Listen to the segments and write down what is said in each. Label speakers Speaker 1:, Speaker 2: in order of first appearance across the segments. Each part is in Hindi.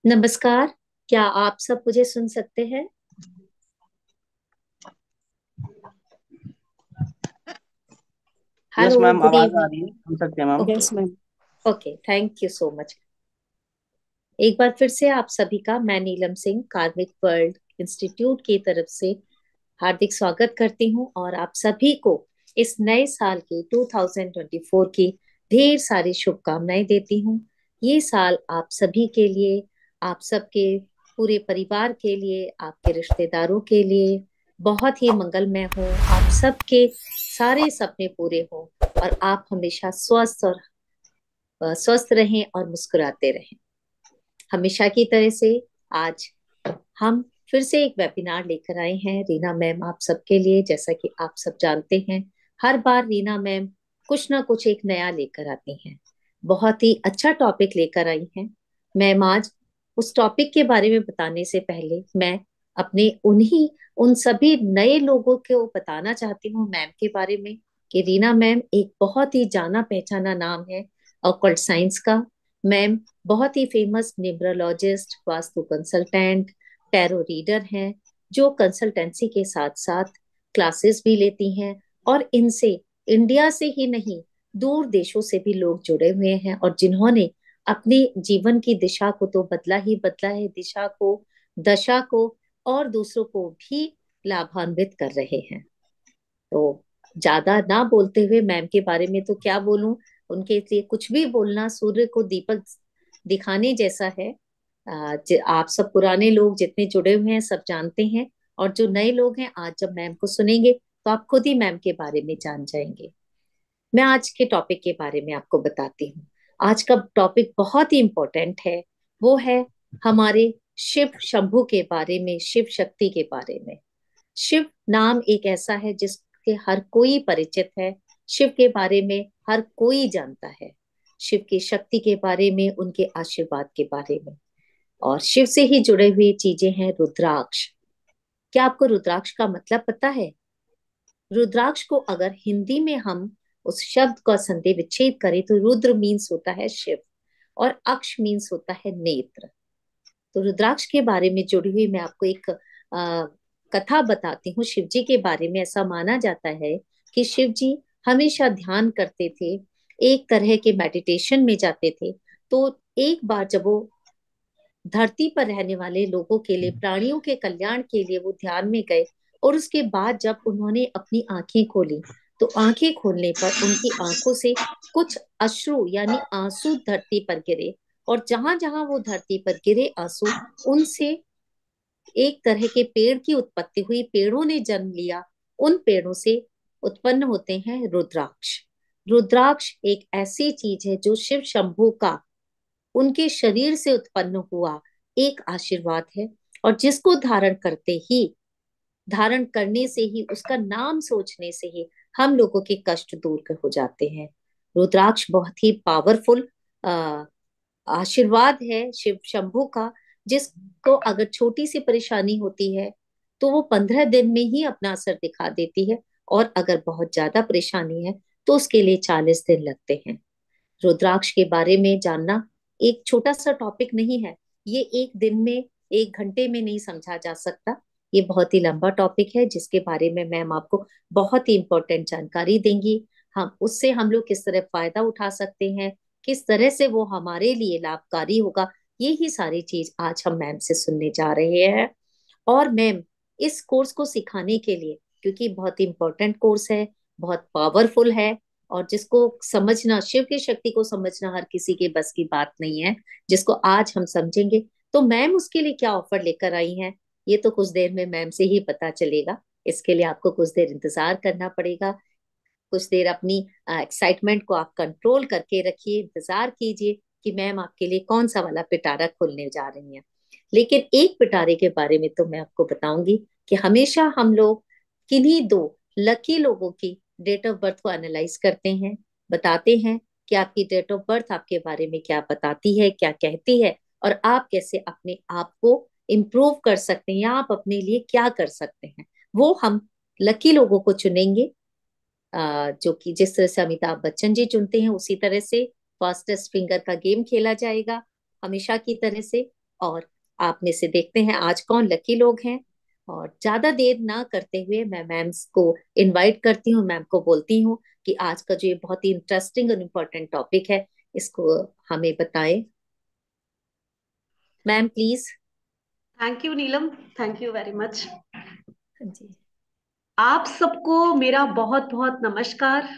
Speaker 1: नमस्कार। क्या आप सब मुझे सुन सकते हैं?
Speaker 2: यस
Speaker 1: हेलो,
Speaker 2: मैम,
Speaker 1: गुड
Speaker 2: आवाज आ
Speaker 1: इवनिंग।
Speaker 2: रही है, सुन सकते हैं ma'am.
Speaker 1: Okay.
Speaker 3: Yes ma'am.
Speaker 1: Okay, thank you so much. एक बार फिर से आप सभी का मैं नीलम सिंह कार्मिक वर्ल्ड इंस्टीट्यूट की तरफ से हार्दिक स्वागत करती हूँ और आप सभी को इस नए साल की 2024 की ढेर सारी शुभकामनाएं देती हूँ। ये साल आप सभी के लिए, आप सबके पूरे परिवार के लिए, आपके रिश्तेदारों के लिए बहुत ही मंगलमय हो। आप सबके सारे सपने पूरे हो और आप हमेशा स्वस्थ रहें और मुस्कुराते रहें। हमेशा की तरह से आज हम फिर से एक वेबिनार लेकर आए हैं रीना मैम आप सबके लिए। जैसा कि आप सब जानते हैं, हर बार रीना मैम कुछ ना कुछ एक नया लेकर आती हैं। बहुत ही अच्छा टॉपिक लेकर आई हैं मैम आज। उस टॉपिक के बारे में बताने से पहले मैं अपने उन सभी नए लोगों को बताना चाहती हूँ मैम के बारे में कि रीना मैम एक बहुत ही जाना पहचाना नाम है ऑकल्ट साइंस का। मैम बहुत ही famous numerologist, vastu consultant, tarot reader हैं, जो कंसल्टेंसी के साथ साथ क्लासेस भी लेती हैं। और इनसे इंडिया से ही नहीं, दूर देशों से भी लोग जुड़े हुए हैं और जिन्होंने अपने जीवन की दिशा को तो बदला ही बदला है, दिशा को, दशा को, और दूसरों को भी लाभान्वित कर रहे हैं। तो ज्यादा ना बोलते हुए मैम के बारे में तो क्या बोलूं, उनके लिए कुछ भी बोलना सूर्य को दीपक दिखाने जैसा है। आप सब पुराने लोग जितने जुड़े हुए हैं सब जानते हैं, और जो नए लोग हैं आज जब मैम को सुनेंगे तो आप खुद ही मैम के बारे में जान जाएंगे। मैं आज के टॉपिक के बारे में आपको बताती हूँ। आज का टॉपिक बहुत ही इम्पोर्टेंट है। वो है हमारे शिव शंभू के बारे में, शिव शक्ति के बारे में। शिव नाम एक ऐसा है जिसके हर कोई परिचित है। शिव के बारे में हर कोई जानता है। शिव की शक्ति के बारे में, उनके आशीर्वाद के बारे में। और शिव से ही जुड़े हुए चीजें हैं रुद्राक्ष। क्या आपको रुद्राक्ष का मतलब पता है? रुद्राक्ष को अगर हिंदी में हम उस शब्द का संधि विच्छेद करें तो रुद्र मीन्स होता है शिव, और अक्ष मीन्स होता है नेत्र। तो रुद्राक्ष के बारे में जुड़ी हुई मैं आपको एक कथा बताती हूँ शिव जी के बारे में। ऐसा माना जाता है कि शिव जी हमेशा ध्यान करते थे, एक तरह के मेडिटेशन में जाते थे। तो एक बार जब वो धरती पर रहने वाले लोगों के लिए, प्राणियों के कल्याण के लिए वो ध्यान में गए, और उसके बाद जब उन्होंने अपनी आंखें खोली तो आंखें खोलने पर उनकी आंखों से कुछ अश्रु यानी आंसू धरती पर गिरे। और जहां जहां वो धरती पर गिरे आंसू, उनसे एक तरह के पेड़ की उत्पत्ति हुई, पेड़ों ने जन्म लिया। उन पेड़ों से उत्पन्न होते हैं रुद्राक्ष। रुद्राक्ष एक ऐसी चीज है जो शिव शंभू का, उनके शरीर से उत्पन्न हुआ एक आशीर्वाद है। और जिसको धारण करने से ही, उसका नाम सोचने से ही हम लोगों के कष्ट दूर हो जाते हैं। रुद्राक्ष बहुत ही पावरफुल आशीर्वाद है शिव शंभू का। जिसको अगर छोटी सी परेशानी होती है तो वो 15 दिन में ही अपना असर दिखा देती है, और अगर बहुत ज्यादा परेशानी है तो उसके लिए 40 दिन लगते हैं। रुद्राक्ष के बारे में जानना एक छोटा सा टॉपिक नहीं है। ये एक दिन में, एक घंटे में नहीं समझा जा सकता। ये बहुत ही लंबा टॉपिक है जिसके बारे में मैम आपको बहुत ही इंपॉर्टेंट जानकारी देंगी। हम उससे हम लोग किस तरह फायदा उठा सकते हैं, किस तरह से वो हमारे लिए लाभकारी होगा, ये ही सारी चीज आज हम मैम से सुनने जा रहे हैं। और मैम इस कोर्स को सिखाने के लिए, क्योंकि बहुत इंपॉर्टेंट कोर्स है, बहुत पावरफुल है, और जिसको समझना, शिव की शक्ति को समझना हर किसी के बस की बात नहीं है, जिसको आज हम समझेंगे। तो मैम उसके लिए क्या ऑफर लेकर आई हैं, ये तो कुछ देर में मैम से ही पता चलेगा। इसके लिए आपको कुछ देर इंतजार करना पड़ेगा। कुछ देर अपनी एक्साइटमेंट को आप कंट्रोल करके रखिए, इंतजार कीजिए कि मैम आपके लिए कौन सा वाला पिटारा खोलने जा रही हैं। लेकिन एक पिटारे के बारे में तो मैं आपको बताऊंगी कि हमेशा हम लोग किन्हीं दो लकी लोगों की डेट ऑफ बर्थ को एनालाइज करते हैं, बताते हैं कि आपकी डेट ऑफ बर्थ आपके बारे में क्या बताती है, क्या कहती है, और आप कैसे अपने आप को इम्प्रूव कर सकते हैं या आप अपने लिए क्या कर सकते हैं। वो हम लकी लोगों को चुनेंगे, जो कि जिस तरह से अमिताभ बच्चन जी चुनते हैं उसी तरह से फास्टेस्ट फिंगर का गेम खेला जाएगा हमेशा की तरह से। और आप में से देखते हैं आज कौन लकी लोग हैं। और ज्यादा देर ना करते हुए मैं मैम को इनवाइट करती हूँ, मैम को बोलती हूँ कि आज का जो ये बहुत ही इंटरेस्टिंग और इम्पोर्टेंट टॉपिक है इसको हमें बताएं। Ma'am please.
Speaker 2: Thank you Neelam. Thank you very much.
Speaker 1: हाँ जी।
Speaker 2: आप सबको मेरा बहुत बहुत नमस्कार।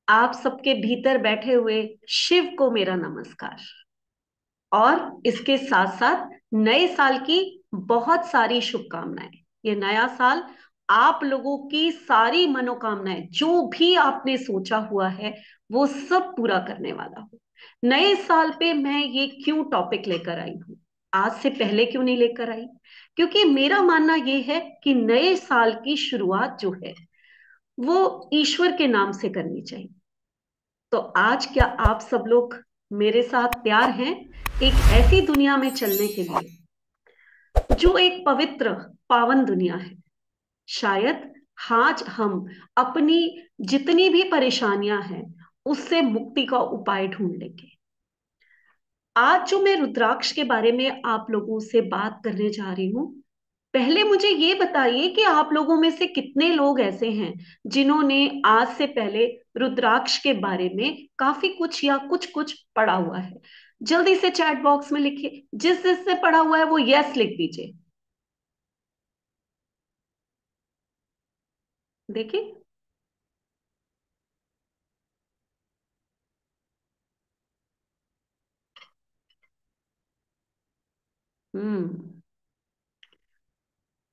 Speaker 2: आप सबके भीतर बैठे हुए शिव को मेरा नमस्कार। और इसके साथ साथ नए साल की बहुत सारी शुभकामनाएं। ये नया साल आप लोगों की सारी मनोकामनाएं जो भी आपने सोचा हुआ है वो सब पूरा करने वाला हूँ। नए साल पे मैं ये क्यों टॉपिक लेकर आई हूँ, आज से पहले क्यों नहीं लेकर आई? क्योंकि मेरा मानना ये है कि नए साल की शुरुआत जो है वो ईश्वर के नाम से करनी चाहिए। तो आज क्या आप सब लोग मेरे साथ तैयार हैं एक ऐसी दुनिया में चलने के लिए जो एक पवित्र पावन दुनिया है? शायद आज हम अपनी जितनी भी परेशानियां हैं उससे मुक्ति का उपाय ढूंढ लेंगे। आज जो मैं रुद्राक्ष के बारे में आप लोगों से बात करने जा रही हूँ, पहले मुझे ये बताइए कि आप लोगों में से कितने लोग ऐसे हैं जिन्होंने आज से पहले रुद्राक्ष के बारे में काफी कुछ या कुछ कुछ पढ़ा हुआ है। जल्दी से चैट बॉक्स में लिखिए, जिस जिससे पढ़ा हुआ है वो यस लिख दीजिए। देखिए। हम्म।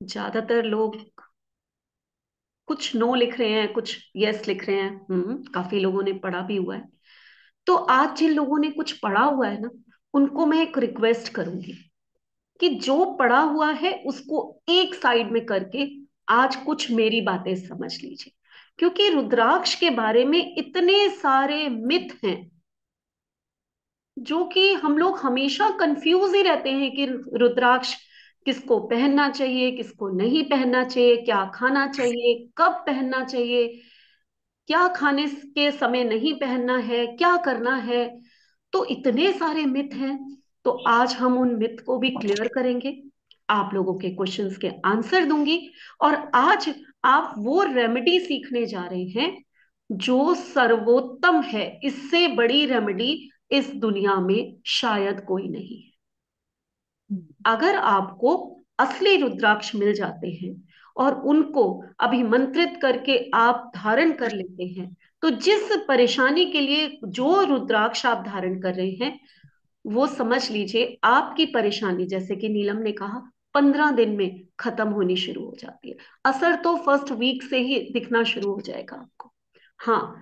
Speaker 2: ज्यादातर लोग कुछ नो लिख रहे हैं, कुछ यस लिख रहे हैं। काफी लोगों ने पढ़ा भी हुआ है। तो आज जिन लोगों ने कुछ पढ़ा हुआ है ना, उनको मैं एक रिक्वेस्ट करूंगी कि जो पढ़ा हुआ है उसको एक साइड में करके आज कुछ मेरी बातें समझ लीजिए। क्योंकि रुद्राक्ष के बारे में इतने सारे मिथ हैं जो कि हम लोग हमेशा कंफ्यूज ही रहते हैं कि रुद्राक्ष किसको पहनना चाहिए, किसको नहीं पहनना चाहिए, क्या खाना चाहिए, कब पहनना चाहिए, क्या खाने के समय नहीं पहनना है, क्या करना है। तो इतने सारे मिथ हैं। तो आज हम उन मिथ को भी क्लियर करेंगे, आप लोगों के क्वेश्चंस के आंसर दूंगी। और आज आप वो रेमेडी सीखने जा रहे हैं जो सर्वोत्तम है। इससे बड़ी रेमेडी इस दुनिया में शायद कोई नहीं है। अगर आपको असली रुद्राक्ष मिल जाते हैं और उनको अभिमंत्रित करके आप धारण कर लेते हैं, तो जिस परेशानी के लिए जो रुद्राक्ष आप धारण कर रहे हैं वो समझ लीजिए आपकी परेशानी, जैसे कि नीलम ने कहा, 15 दिन में खत्म होनी शुरू हो जाती है। असर तो फर्स्ट वीक से ही दिखना शुरू हो जाएगा आपको। हाँ,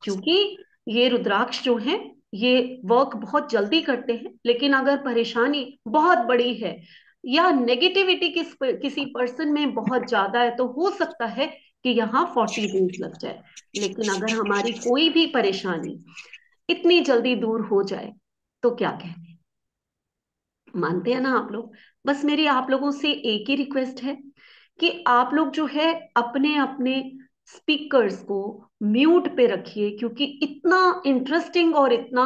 Speaker 2: क्योंकि ये रुद्राक्ष जो है ये वर्क बहुत जल्दी करते हैं। लेकिन अगर परेशानी बहुत बड़ी है या नेगेटिविटी किसी पर्सन में बहुत ज्यादा है तो हो सकता है कि यहाँ 40 डेज लग जाए। लेकिन अगर हमारी कोई भी परेशानी इतनी जल्दी दूर हो जाए तो क्या कहने। मानते हैं ना आप लोग? बस मेरी आप लोगों से एक ही रिक्वेस्ट है कि आप लोग जो है अपने अपने स्पीकर्स को म्यूट पे रखिए, क्योंकि इतना इंटरेस्टिंग और इतना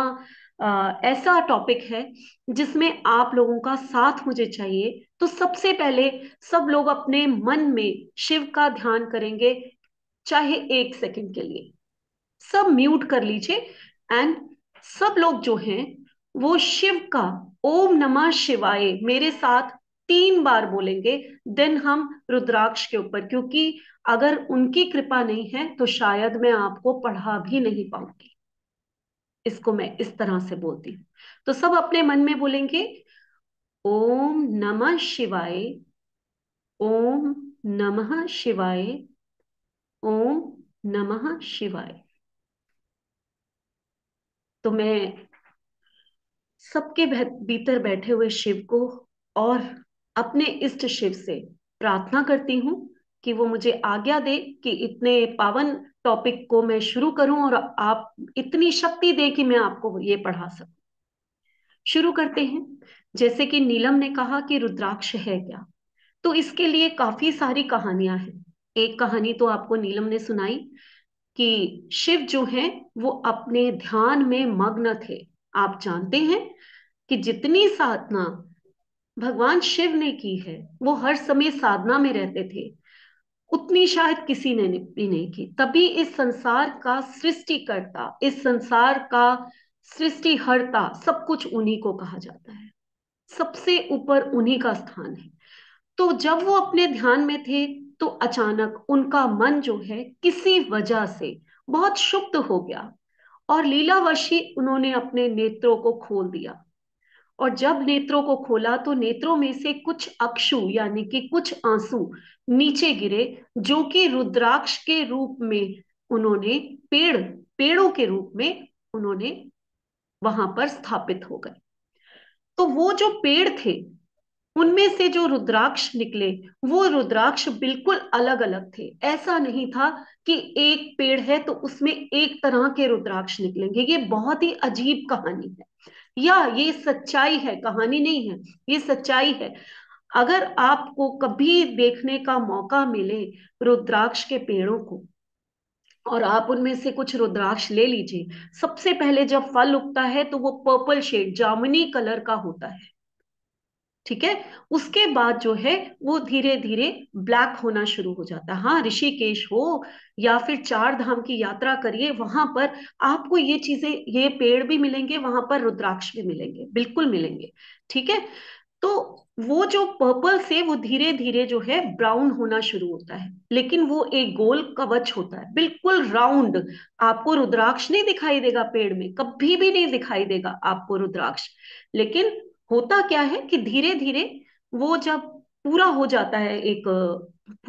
Speaker 2: ऐसा टॉपिक है जिसमें आप लोगों का साथ मुझे चाहिए। तो सबसे पहले सब लोग अपने मन में शिव का ध्यान करेंगे, चाहे 1 सेकंड के लिए। सब म्यूट कर लीजिए। एंड सब लोग जो हैं वो शिव का ओम नमः शिवाय मेरे साथ 3 बार बोलेंगे। देन हम रुद्राक्ष के ऊपर, क्योंकि अगर उनकी कृपा नहीं है तो शायद मैं आपको पढ़ा भी नहीं पाऊंगी। इसको मैं इस तरह से बोलती हूँ। तो सब अपने मन में बोलेंगे, ओम नमः शिवाय, ओम नमः शिवाय, ओम नमः शिवाय। तो मैं सबके भीतर बैठे हुए शिव को और अपने इष्ट शिव से प्रार्थना करती हूँ कि वो मुझे आज्ञा दे कि इतने पावन टॉपिक को मैं शुरू करूं और आप इतनी शक्ति दे कि मैं आपको ये पढ़ा सकूं। शुरू करते हैं। जैसे कि नीलम ने कहा कि रुद्राक्ष है क्या, तो इसके लिए काफी सारी कहानियां हैं। एक कहानी तो आपको नीलम ने सुनाई कि शिव जो हैं वो अपने ध्यान में मग्न थे। आप जानते हैं कि जितनी साधना भगवान शिव ने की है। वो हर समय साधना में रहते थे, उतनी शायद किसी ने भी नहीं की। तभी इस संसार का सृष्टिकर्ता, इस संसार का सृष्टिहर्ता, सब कुछ उन्हीं को कहा जाता है। सबसे ऊपर उन्हीं का स्थान है। तो जब वो अपने ध्यान में थे, तो अचानक उनका मन जो है किसी वजह से बहुत क्षुब्ध हो गया, और लीलावशी उन्होंने अपने नेत्रों को खोल दिया। और जब नेत्रों को खोला तो नेत्रों में से कुछ अक्षु यानी कि कुछ आंसू नीचे गिरे, जो कि रुद्राक्ष के रूप में उन्होंने पेड़ों के रूप में उन्होंने वहां पर स्थापित हो गए। तो वो जो पेड़ थे, उनमें से जो रुद्राक्ष निकले, वो रुद्राक्ष बिल्कुल अलग अलग थे। ऐसा नहीं था कि एक पेड़ है तो उसमें एक तरह के रुद्राक्ष निकलेंगे। ये बहुत ही अजीब कहानी है, या ये सच्चाई है, कहानी नहीं है, ये सच्चाई है। अगर आपको कभी देखने का मौका मिले रुद्राक्ष के पेड़ों को, और आप उनमें से कुछ रुद्राक्ष ले लीजिए, सबसे पहले जब फल उगता है तो वो पर्पल शेड, जामुनी कलर का होता है। ठीक है। उसके बाद जो है वो धीरे धीरे ब्लैक होना शुरू हो जाता है। हाँ, ऋषिकेश हो या फिर चार धाम की यात्रा करिए, वहां पर आपको ये चीजें, ये पेड़ भी मिलेंगे, वहां पर रुद्राक्ष भी मिलेंगे, बिल्कुल मिलेंगे। ठीक है। तो वो जो पर्पल से वो धीरे धीरे जो है ब्राउन होना शुरू होता है, लेकिन वो एक गोल कवच होता है, बिल्कुल राउंड। आपको रुद्राक्ष नहीं दिखाई देगा पेड़ में, कभी भी नहीं दिखाई देगा आपको रुद्राक्ष। लेकिन होता क्या है कि धीरे धीरे वो जब पूरा हो जाता है एक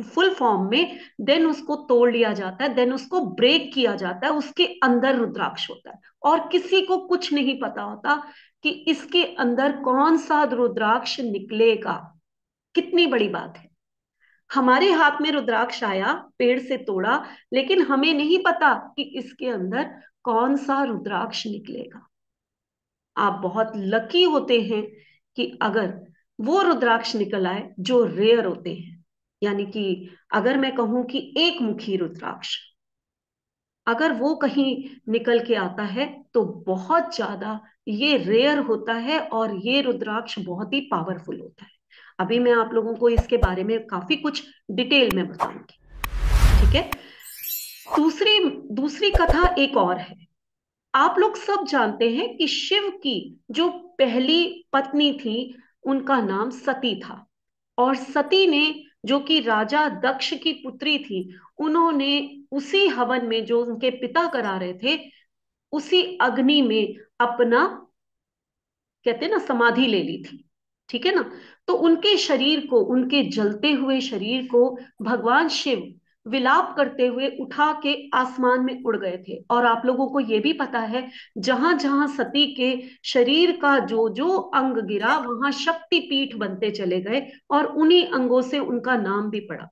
Speaker 2: फुल फॉर्म में, देन उसको तोड़ लिया जाता है, देन उसको ब्रेक किया जाता है, उसके अंदर रुद्राक्ष होता है। और किसी को कुछ नहीं पता होता कि इसके अंदर कौन सा रुद्राक्ष निकलेगा। कितनी बड़ी बात है। हमारे हाथ में रुद्राक्ष आया, पेड़ से तोड़ा, लेकिन हमें नहीं पता कि इसके अंदर कौन सा रुद्राक्ष निकलेगा। आप बहुत लकी होते हैं कि अगर वो रुद्राक्ष निकल आए जो रेयर होते हैं। यानी कि अगर मैं कहूं कि एक मुखी रुद्राक्ष, अगर वो कहीं निकल के आता है तो बहुत ज्यादा ये रेयर होता है, और ये रुद्राक्ष बहुत ही पावरफुल होता है। अभी मैं आप लोगों को इसके बारे में काफी कुछ डिटेल में बताऊंगी। ठीक है। दूसरी दूसरी कथा एक और है। आप लोग सब जानते हैं कि शिव की जो पहली पत्नी थी, उनका नाम सती था। और सती ने, जो कि राजा दक्ष की पुत्री थी, उन्होंने उसी हवन में जो उनके पिता करा रहे थे, उसी अग्नि में अपना, कहते हैं ना, समाधि ले ली थी। ठीक है ना। तो उनके शरीर को, उनके जलते हुए शरीर को भगवान शिव विलाप करते हुए उठा के आसमान में उड़ गए थे। और आप लोगों को यह भी पता है, जहां जहां सती के शरीर का जो जो अंग गिरा, वहां शक्ति पीठ बनते चले गए, और उन्हीं अंगों से उनका नाम भी पड़ा।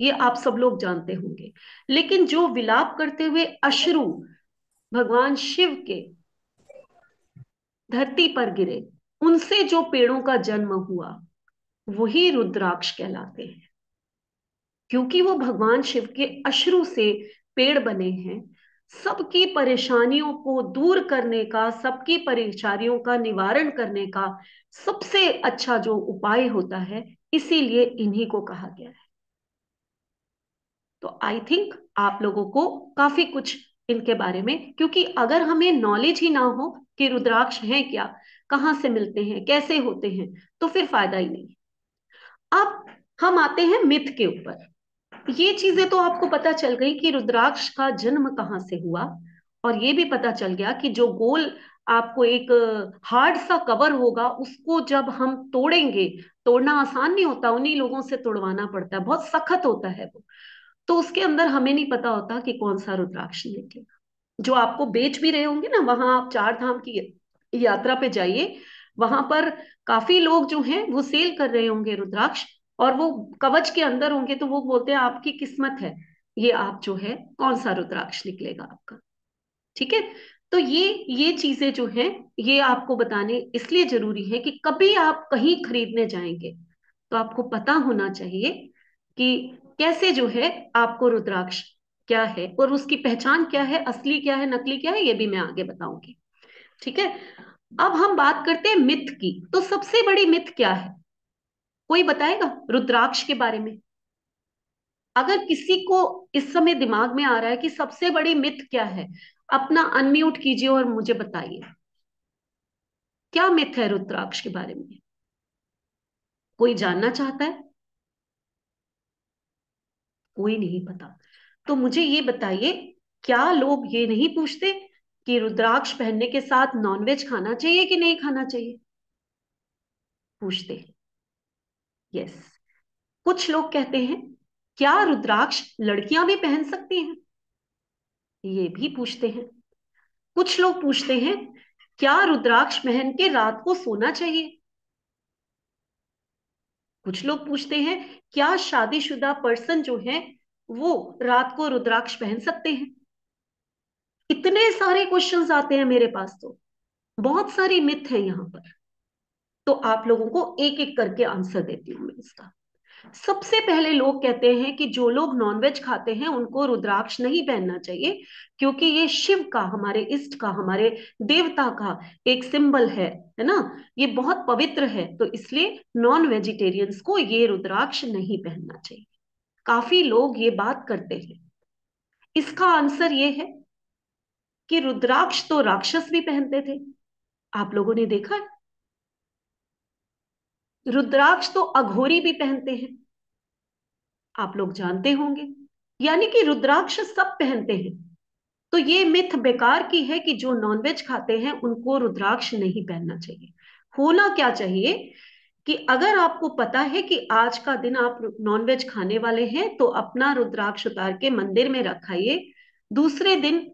Speaker 2: ये आप सब लोग जानते होंगे। लेकिन जो विलाप करते हुए अश्रु भगवान शिव के धरती पर गिरे, उनसे जो पेड़ों का जन्म हुआ, वही रुद्राक्ष कहलाते हैं। क्योंकि वो भगवान शिव के अश्रु से पेड़ बने हैं। सबकी परेशानियों को दूर करने का, सबकी परेशानियों का निवारण करने का सबसे अच्छा जो उपाय होता है, इसीलिए इन्हीं को कहा गया है। तो आई थिंक आप लोगों को काफी कुछ इनके बारे में, क्योंकि अगर हमें नॉलेज ही ना हो कि रुद्राक्ष है क्या, कहाँ से मिलते हैं, कैसे होते हैं, तो फिर फायदा ही नहीं। अब हम आते हैं मिथ के ऊपर। ये चीजें तो आपको पता चल गई कि रुद्राक्ष का जन्म कहाँ से हुआ, और ये भी पता चल गया कि जो गोल आपको एक हार्ड सा कवर होगा, उसको जब हम तोड़ेंगे, तोड़ना आसान नहीं होता, उन्हीं लोगों से तोड़वाना पड़ता है, बहुत सख्त होता है वो। तो उसके अंदर हमें नहीं पता होता कि कौन सा रुद्राक्ष निकलेगा। जो आपको बेच भी रहे होंगे ना, वहां आप चार धाम की यात्रा पे जाइए, वहां पर काफी लोग जो हैं वो सेल कर रहे होंगे रुद्राक्ष, और वो कवच के अंदर होंगे, तो वो बोलते हैं आपकी किस्मत है, ये आप जो है कौन सा रुद्राक्ष निकलेगा आपका। ठीक है। तो ये चीजें जो हैं, ये आपको बताने इसलिए जरूरी है कि कभी आप कहीं खरीदने जाएंगे तो आपको पता होना चाहिए कि कैसे जो है आपको रुद्राक्ष क्या है, और उसकी पहचान क्या है, असली क्या है, नकली क्या है, ये भी मैं आगे बताऊंगी। ठीक है। अब हम बात करते हैं मिथ की। तो सबसे बड़ी मिथ क्या है, कोई बताएगा रुद्राक्ष के बारे में? अगर किसी को इस समय दिमाग में आ रहा है कि सबसे बड़ी मिथ क्या है, अपना अनम्यूट कीजिए और मुझे बताइए क्या मिथ है रुद्राक्ष के बारे में। कोई जानना चाहता है? कोई नहीं पता। तो मुझे ये बताइए, क्या लोग ये नहीं पूछते कि रुद्राक्ष पहनने के साथ नॉनवेज खाना चाहिए कि नहीं खाना चाहिए? पूछते हैं। यस। कुछ लोग कहते हैं, क्या रुद्राक्ष लड़कियां भी पहन सकती हैं? ये भी पूछते हैं। कुछ लोग पूछते हैं, क्या रुद्राक्ष पहन के रात को सोना चाहिए? कुछ लोग पूछते हैं, क्या शादीशुदा पर्सन जो है वो रात को रुद्राक्ष पहन सकते हैं? इतने सारे क्वेश्चंस आते हैं मेरे पास, तो बहुत सारी मिथ है यहाँ पर। तो आप लोगों को एक एक करके आंसर देती हूँ मैं इसका। सबसे पहले लोग कहते हैं कि जो लोग नॉनवेज खाते हैं उनको रुद्राक्ष नहीं पहनना चाहिए, क्योंकि ये शिव का, हमारे इष्ट का, हमारे देवता का एक सिंबल है ना, ये बहुत पवित्र है, तो इसलिए नॉन वेजिटेरियंस को ये रुद्राक्ष नहीं पहनना चाहिए। काफी लोग ये बात करते हैं। इसका आंसर ये है कि रुद्राक्ष तो राक्षस भी पहनते थे। आप लोगों ने देखा है? रुद्राक्ष तो अघोरी भी पहनते हैं, आप लोग जानते होंगे। यानी कि रुद्राक्ष सब पहनते हैं। तो ये मिथ बेकार की है कि जो नॉनवेज खाते हैं उनको रुद्राक्ष नहीं पहनना चाहिए। होना क्या चाहिए कि अगर आपको पता है कि आज का दिन आप नॉनवेज खाने वाले हैं, तो अपना रुद्राक्ष उतार के मंदिर में रखाइए। दूसरे दिन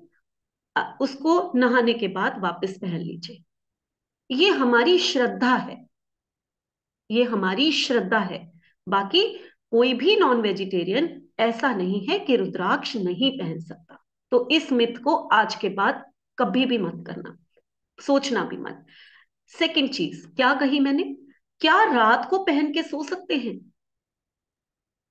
Speaker 2: उसको नहाने के बाद वापस पहन लीजिए। ये हमारी श्रद्धा है, ये हमारी श्रद्धा है। बाकी कोई भी नॉन वेजिटेरियन ऐसा नहीं है कि रुद्राक्ष नहीं पहन सकता। तो इस मिथ को आज के बाद कभी भी मत करना, सोचना भी मत। सेकंड चीज क्या कही मैंने, क्या रात को पहन के सो सकते हैं?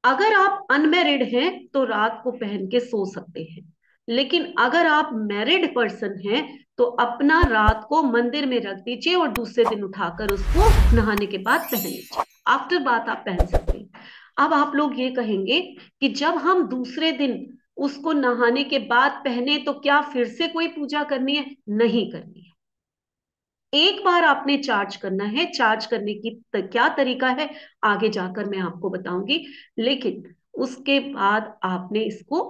Speaker 2: अगर आप अनमैरिड हैं तो रात को पहन के सो सकते हैं, लेकिन अगर आप मैरिड पर्सन हैं तो अपना रात को मंदिर में रख दीजिए और दूसरे दिन उठाकर उसको नहाने के बाद पहन लीजिए। आफ्टर बात आप पहन सकते हैं। अब आप लोग ये कहेंगे कि जब हम दूसरे दिन उसको नहाने के बाद पहने तो क्या फिर से कोई पूजा करनी है? नहीं करनी है। एक बार आपने चार्ज करना है, चार्ज करने की क्या तरीका है आगे जाकर मैं आपको बताऊंगी, लेकिन उसके बाद आपने इसको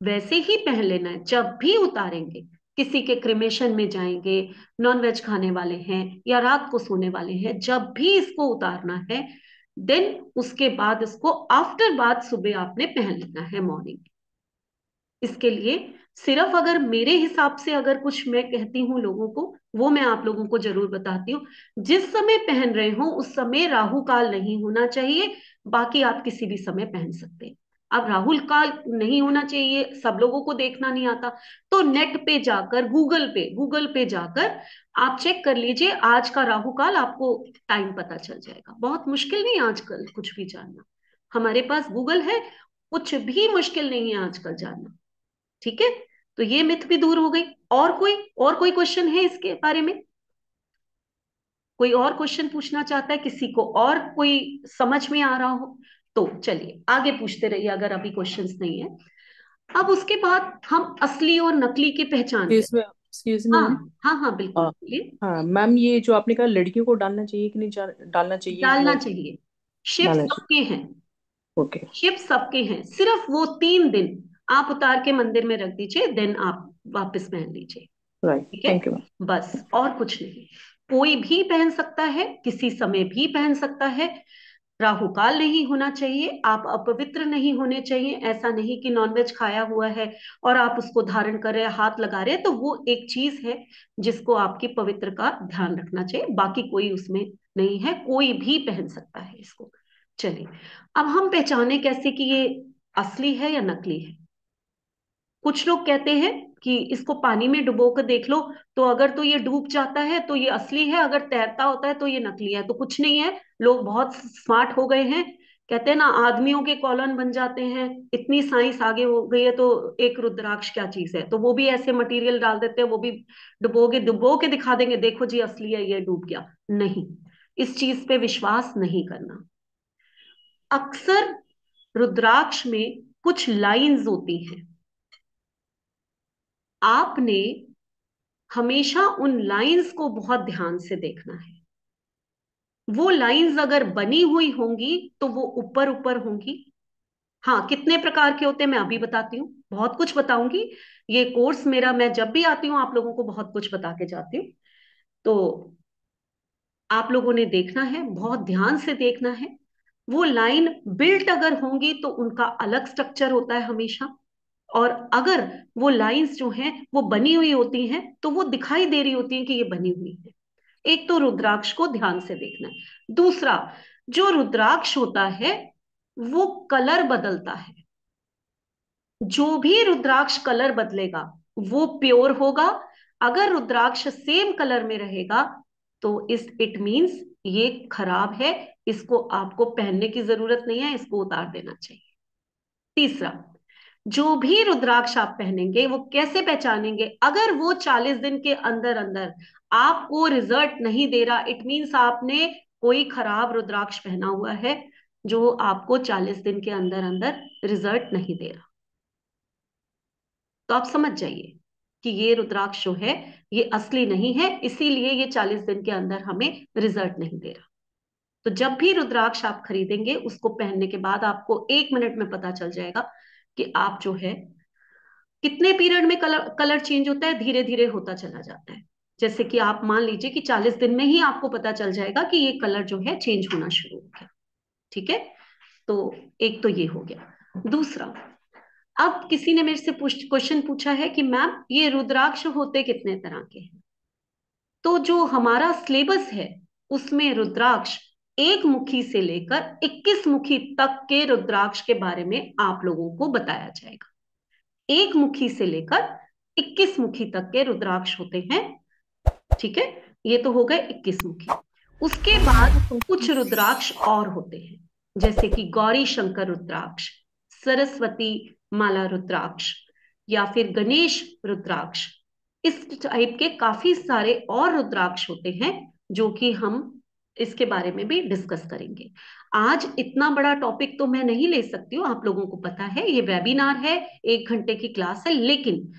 Speaker 2: वैसे ही पहन लेना है। जब भी उतारेंगे, किसी के क्रिमेशन में जाएंगे, नॉनवेज खाने वाले हैं या रात को सोने वाले हैं, जब भी इसको उतारना है, देन उसके बाद इसको आफ्टर बात सुबह आपने पहन लेना है, मॉर्निंग। इसके लिए सिर्फ अगर मेरे हिसाब से अगर कुछ मैं कहती हूँ लोगों को, वो मैं आप लोगों को जरूर बताती हूँ। जिस समय पहन रहे हो उस समय राहु काल नहीं होना चाहिए, बाकी आप किसी भी समय पहन सकते हैं। अब राहुल काल नहीं होना चाहिए, सब लोगों को देखना नहीं आता, तो नेट पे जाकर, गूगल पे जाकर आप चेक कर लीजिए आज का राहु काल, आपको टाइम पता चल जाएगा। बहुत मुश्किल नहीं आजकल कुछ भी जानना, हमारे पास गूगल है, कुछ भी मुश्किल नहीं है आजकल जानना। ठीक है, तो ये मिथ भी दूर हो गई। और कोई क्वेश्चन है इसके बारे में? कोई और क्वेश्चन पूछना चाहता है किसी को, और कोई समझ में आ रहा हो तो चलिए आगे पूछते रहिए अगर अभी क्वेश्चंस नहीं है। अब उसके बाद हम असली और नकली की पहचान करें।
Speaker 3: एक्सक्यूज मी
Speaker 2: हाँ,
Speaker 3: मैम।
Speaker 2: हाँ, हाँ, बिल्कुल बोलिए।
Speaker 3: हाँ मैम, ये जो आपने कहा लड़कियों को डालना चाहिए कि नहीं डालना चाहिए
Speaker 2: डालना
Speaker 3: वो?
Speaker 2: चाहिए। शिव
Speaker 3: डालना चाहिए।
Speaker 2: सबके हैं,
Speaker 3: ओके।
Speaker 2: शिव सबके हैं, सिर्फ वो 3 दिन आप उतार के मंदिर में रख दीजिए, देन आप वापस पहन लीजिए।
Speaker 3: राइट,
Speaker 2: ठीक है,
Speaker 3: थैंक यू मैम।
Speaker 2: बस और कुछ नहीं। कोई भी पहन सकता है, किसी समय भी पहन सकता है। राहु काल नहीं होना चाहिए, आप अपवित्र नहीं होने चाहिए। ऐसा नहीं कि नॉनवेज खाया हुआ है और आप उसको धारण कर रहे हैं, हाथ लगा रहे हैं, तो वो एक चीज है जिसको आपकी पवित्र का ध्यान रखना चाहिए। बाकी कोई उसमें नहीं है, कोई भी पहन सकता है इसको। चलिए, अब हम पहचाने कैसे कि ये असली है या नकली है। कुछ लोग कहते हैं कि इसको पानी में डुबो कर देख लो, तो अगर तो ये डूब जाता है तो ये असली है, अगर तैरता होता है तो ये नकली है। तो कुछ नहीं है, लोग बहुत स्मार्ट हो गए हैं, कहते हैं ना, आदमियों के कॉलन बन जाते हैं, इतनी साइंस आगे हो गई है, तो एक रुद्राक्ष क्या चीज है, तो वो भी ऐसे मटेरियल डाल देते हैं, वो भी डुबो के दिखा देंगे, देखो जी असली है, ये डूब गया। नहीं, इस चीज पे विश्वास नहीं करना। अक्सर रुद्राक्ष में कुछ लाइंस होती हैं, आपने हमेशा उन लाइंस को बहुत ध्यान से देखना है। वो लाइंस अगर बनी हुई होंगी तो वो ऊपर ऊपर होंगी। हाँ, कितने प्रकार के होते हैं मैं अभी बताती हूँ, बहुत कुछ बताऊंगी। ये कोर्स मेरा, मैं जब भी आती हूँ आप लोगों को बहुत कुछ बता के जाती हूँ। तो आप लोगों ने देखना है, बहुत ध्यान से देखना है। वो लाइन बिल्ट अगर होंगी तो उनका अलग स्ट्रक्चर होता है हमेशा, और अगर वो लाइंस जो हैं वो बनी हुई होती हैं तो वो दिखाई दे रही होती हैं कि ये बनी हुई है। एक तो रुद्राक्ष को ध्यान से देखना है। दूसरा, जो रुद्राक्ष होता है वो कलर बदलता है। जो भी रुद्राक्ष कलर बदलेगा वो प्योर होगा। अगर रुद्राक्ष सेम कलर में रहेगा तो इट मीन्स ये खराब है, इसको आपको पहनने की जरूरत नहीं है, इसको उतार देना चाहिए। तीसरा, जो भी रुद्राक्ष आप पहनेंगे वो कैसे पहचानेंगे? अगर वो 40 दिन के अंदर अंदर आपको रिजल्ट नहीं दे रहा, इट मीन्स आपने कोई खराब रुद्राक्ष पहना हुआ है जो आपको 40 दिन के अंदर अंदर रिजल्ट नहीं दे रहा। तो आप समझ जाइए कि ये रुद्राक्ष जो है ये असली नहीं है, इसीलिए ये 40 दिन के अंदर हमें रिजल्ट नहीं दे रहा। तो जब भी रुद्राक्ष आप खरीदेंगे उसको पहनने के बाद आपको 1 मिनट में पता चल जाएगा कि आप जो है कितने पीरियड में कलर चेंज होता है, धीरे धीरे होता चला जाता है। जैसे कि आप मान लीजिए कि 40 दिन में ही आपको पता चल जाएगा कि ये कलर जो है चेंज होना शुरू हो गया। ठीक है, तो एक तो ये हो गया। दूसरा, अब किसी ने मेरे से क्वेश्चन पूछा है कि मैम ये रुद्राक्ष होते कितने तरह के हैं? तो जो हमारा सिलेबस है उसमें रुद्राक्ष एक मुखी से लेकर 21 मुखी तक के रुद्राक्ष के बारे में आप लोगों को बताया जाएगा। एक मुखी से लेकर 21 मुखी तक के रुद्राक्ष होते हैं। ठीक है, ये तो हो गए 21 मुखी। उसके बाद कुछ रुद्राक्ष और होते हैं, जैसे कि गौरी शंकर रुद्राक्ष, सरस्वती माला रुद्राक्ष, या फिर गणेश रुद्राक्ष। इस टाइप के काफी सारे और रुद्राक्ष होते हैं जो कि हम इसके बारे में भी डिस्कस करेंगे। आज इतना बड़ा टॉपिक तो मैं नहीं ले सकती हूँ, आप लोगों को पता है ये वेबिनार है, 1 घंटे की क्लास है, लेकिन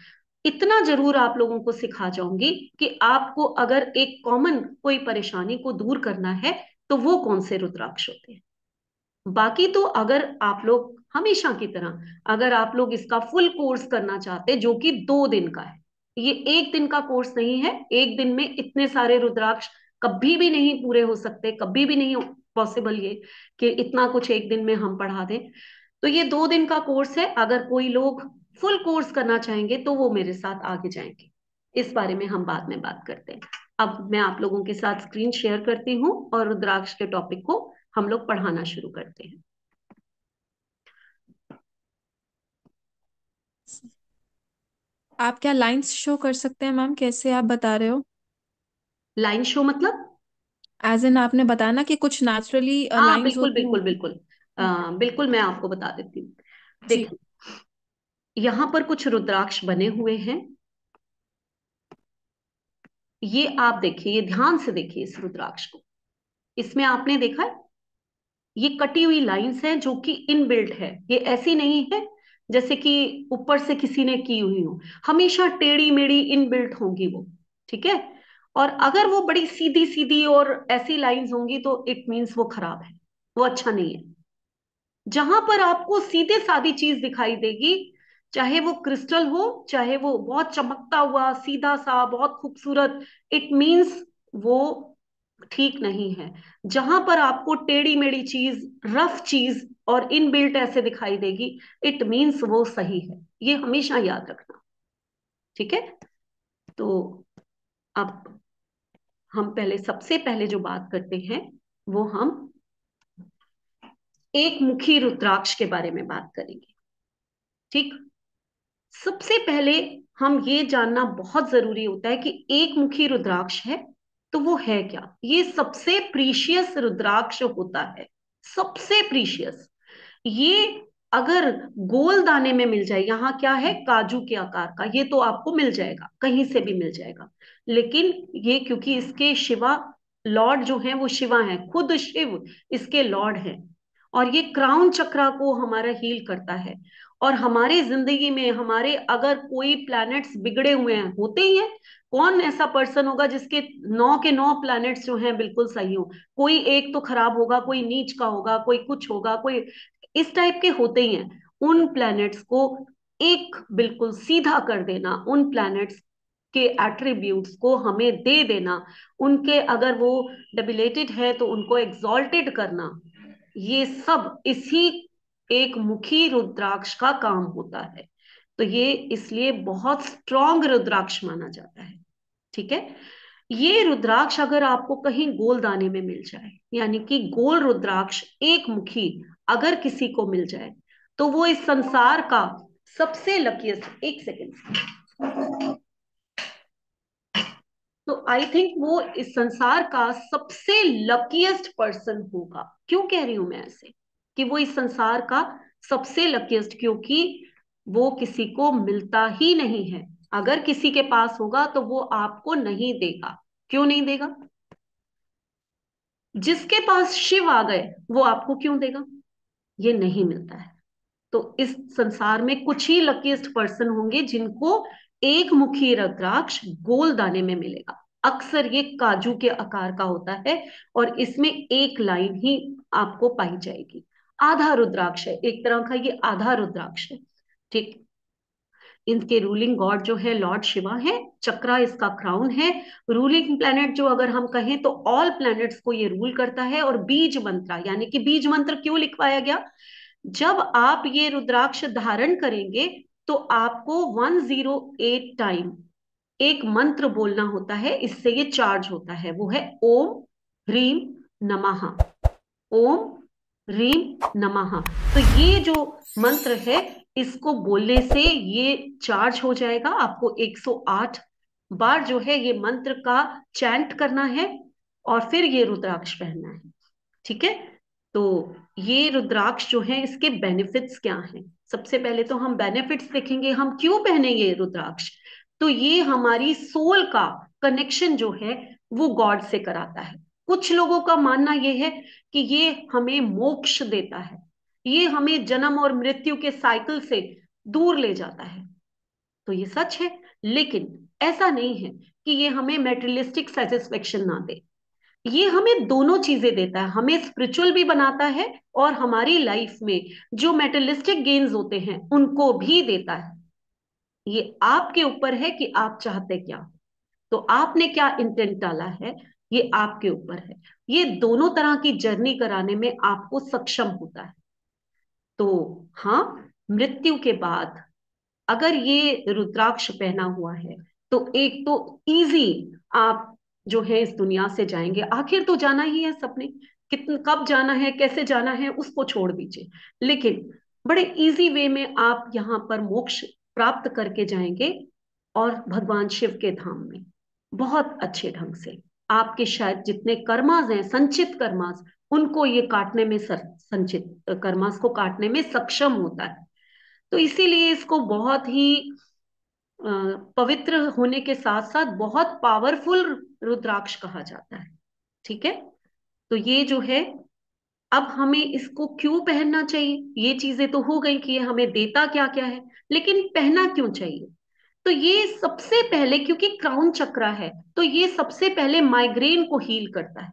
Speaker 2: इतना जरूर आप लोगों को सिखा जाऊंगी कि आपको अगर एक कॉमन कोई परेशानी को दूर करना है तो वो कौन से रुद्राक्ष होते हैं। बाकी तो अगर आप लोग हमेशा की तरह, अगर आप लोग इसका फुल कोर्स करना चाहते जो कि 2 दिन का है, ये 1 दिन का कोर्स नहीं है। 1 दिन में इतने सारे रुद्राक्ष कभी भी नहीं पूरे हो सकते, कभी भी नहीं पॉसिबल ये कि इतना कुछ 1 दिन में हम पढ़ा दें। तो ये 2 दिन का कोर्स है। अगर कोई लोग फुल कोर्स करना चाहेंगे तो वो मेरे साथ आगे जाएंगे, इस बारे में हम बाद में बात करते हैं। अब मैं आप लोगों के साथ स्क्रीन शेयर करती हूँ और रुद्राक्ष के टॉपिक को हम लोग पढ़ाना शुरू करते हैं।
Speaker 4: आप क्या लाइंस शो कर सकते हैं मैम, कैसे आप बता रहे हो?
Speaker 2: लाइन शो मतलब?
Speaker 4: एज इन आपने बताया ना कि कुछ नेचुरली
Speaker 2: हाँ
Speaker 4: लाइंस
Speaker 2: बिल्कुल
Speaker 4: होती
Speaker 2: बिल्कुल
Speaker 4: हैं।
Speaker 2: बिल्कुल। बिल्कुल मैं आपको बता देती हूँ।
Speaker 4: जी।
Speaker 2: देखिए, यहाँ पर कुछ रुद्राक्ष बने हुए हैं। ये आप देखिए, ये ध्यान से देखिए इस रुद्राक्ष को। इसमें आपने देखा है ये कटी हुई लाइंस हैं जो कि इनबिल्ट है, ये ऐसी नहीं है जैसे कि ऊपर से किसी ने की हुई हो। हमेशा टेढ़ी मेढ़ी इनबिल्ट होंगी वो। ठीक है, और अगर वो बड़ी सीधी सीधी और ऐसी लाइंस होंगी तो इट मीन्स वो खराब है, वो अच्छा नहीं है। जहां पर आपको सीधे सादी चीज दिखाई देगी, चाहे वो क्रिस्टल हो, चाहे वो बहुत चमकता हुआ सीधा सा बहुत खूबसूरत, इट मीन्स वो ठीक नहीं है। जहां पर आपको टेढ़ी मेढ़ी चीज, रफ चीज और इनबिल्ट ऐसे दिखाई देगी, इट मीन्स वो सही है। ये हमेशा याद रखना। ठीक है, तो अब हम पहले, सबसे पहले जो बात करते हैं वो हम एक मुखी रुद्राक्ष के बारे में बात करेंगे। ठीक, सबसे पहले हम ये जानना बहुत जरूरी होता है कि एक मुखी रुद्राक्ष है तो वो है क्या। ये सबसे प्रीशियस रुद्राक्ष होता है, सबसे प्रीशियस। ये अगर गोल दाने में मिल जाए, यहाँ क्या है, काजू के आकार का, ये तो आपको मिल जाएगा, कहीं से भी मिल जाएगा। लेकिन ये क्योंकि इसके शिवा लॉर्ड जो है वो शिवा है, खुद शिव इसके लॉर्ड है, और ये क्राउन चक्रा को हमारा हील करता है। और हमारे जिंदगी में हमारे अगर कोई प्लैनेट्स बिगड़े हुए हैं, होते ही हैं, कौन ऐसा पर्सन होगा जिसके 9 के 9 प्लैनेट्स जो हैं बिल्कुल सही हो? कोई एक तो खराब होगा, कोई नीच का होगा, कोई कुछ होगा, कोई इस टाइप के होते ही हैं। उन प्लैनेट्स को एक बिल्कुल सीधा कर देना, उन प्लैनेट्स के एट्रीब्यूट्स को हमें दे देना, उनके अगर वो डेबिलेटेड है तो उनको एग्जॉल्टेड करना, ये सब इसी एक मुखी रुद्राक्ष का काम होता है। तो ये इसलिए बहुत स्ट्रॉन्ग रुद्राक्ष माना जाता है। ठीक है। ये रुद्राक्ष अगर आपको कहीं गोल दाने में मिल जाए, यानी कि गोल रुद्राक्ष एक मुखी अगर किसी को मिल जाए, तो वो इस संसार का सबसे लकीस्ट, एक सेकेंड, तो आई थिंक वो इस संसार का सबसे लकीस्ट पर्सन होगा। क्यों कह रही हूं मैं ऐसे कि वो इस संसार का सबसे लकीस्ट? क्योंकि वो किसी को मिलता ही नहीं है। अगर किसी के पास होगा तो वो आपको नहीं देगा। क्यों नहीं देगा? जिसके पास शिव आ गए वो आपको क्यों देगा? ये नहीं मिलता है। तो इस संसार में कुछ ही लकीस्ट पर्सन होंगे जिनको एक मुखी रुद्राक्ष गोल दाने में मिलेगा। अक्सर ये काजू के आकार का होता है और इसमें एक लाइन ही आपको पाई जाएगी। आधा रुद्राक्ष है, एक तरह का ये आधा रुद्राक्ष है। ठीक। इनके रूलिंग गॉड जो है लॉर्ड शिवा है, चक्रा इसका क्राउन है। रूलिंग प्लेनेट जो अगर हम कहें तो ऑल प्लैनेट्स को ये रूल करता है। और बीज मंत्र, यानी कि बीज मंत्र क्यों लिखवाया गया? जब आप ये रुद्राक्ष धारण करेंगे तो आपको 108 टाइम एक मंत्र बोलना होता है, इससे ये चार्ज होता है। वो है ओम ह्रीम नमः। ओम ह्रीम नमः। तो ये जो मंत्र है, इसको बोलने से ये चार्ज हो जाएगा। आपको 108 बार जो है ये मंत्र का चैंट करना है और फिर ये रुद्राक्ष पहनना है। ठीक है। तो ये रुद्राक्ष जो है इसके बेनिफिट्स क्या हैं? सबसे पहले तो हम बेनिफिट्स देखेंगे, हम क्यों पहने ये रुद्राक्ष। तो ये हमारी सोल का कनेक्शन जो है वो गॉड से कराता है। कुछ लोगों का मानना ये है कि ये हमें मोक्ष देता है, ये हमें जन्म और मृत्यु के साइकिल से दूर ले जाता है। तो ये सच है, लेकिन ऐसा नहीं है कि ये हमें मेटेरियलिस्टिक सेटिस्फेक्शन ना दे। ये हमें दोनों चीजें देता है, हमें स्पिरिचुअल भी बनाता है और हमारी लाइफ में जो मेटेरियलिस्टिक गेन्स होते हैं उनको भी देता है। ये आपके ऊपर है कि आप चाहते क्या, तो आपने क्या इंटेंट डाला है, ये आपके ऊपर है। ये दोनों तरह की जर्नी कराने में आपको सक्षम होता है। तो हाँ, मृत्यु के बाद अगर ये रुद्राक्ष पहना हुआ है तो एक तो इजी आप जो है इस दुनिया से जाएंगे। आखिर तो जाना ही है सबने, कितन कब जाना है, कैसे जाना है, उसको छोड़ दीजिए, लेकिन बड़े इजी वे में आप यहाँ पर मोक्ष प्राप्त करके जाएंगे। और भगवान शिव के धाम में बहुत अच्छे ढंग से आपके शायद जितने कर्मास हैं, संचित कर्मास, उनको ये काटने में संचित कर्मास को काटने में सक्षम होता है। तो इसीलिए इसको बहुत ही पवित्र होने के साथ साथ बहुत पावरफुल रुद्राक्ष कहा जाता है। ठीक है। तो ये जो है, अब हमें इसको क्यों पहनना चाहिए, ये चीजें तो हो गई कि ये हमें देता क्या क्या है, लेकिन पहनना क्यों चाहिए? तो ये सबसे पहले क्योंकि क्राउन चक्रा है, तो ये सबसे पहले माइग्रेन को हील करता है।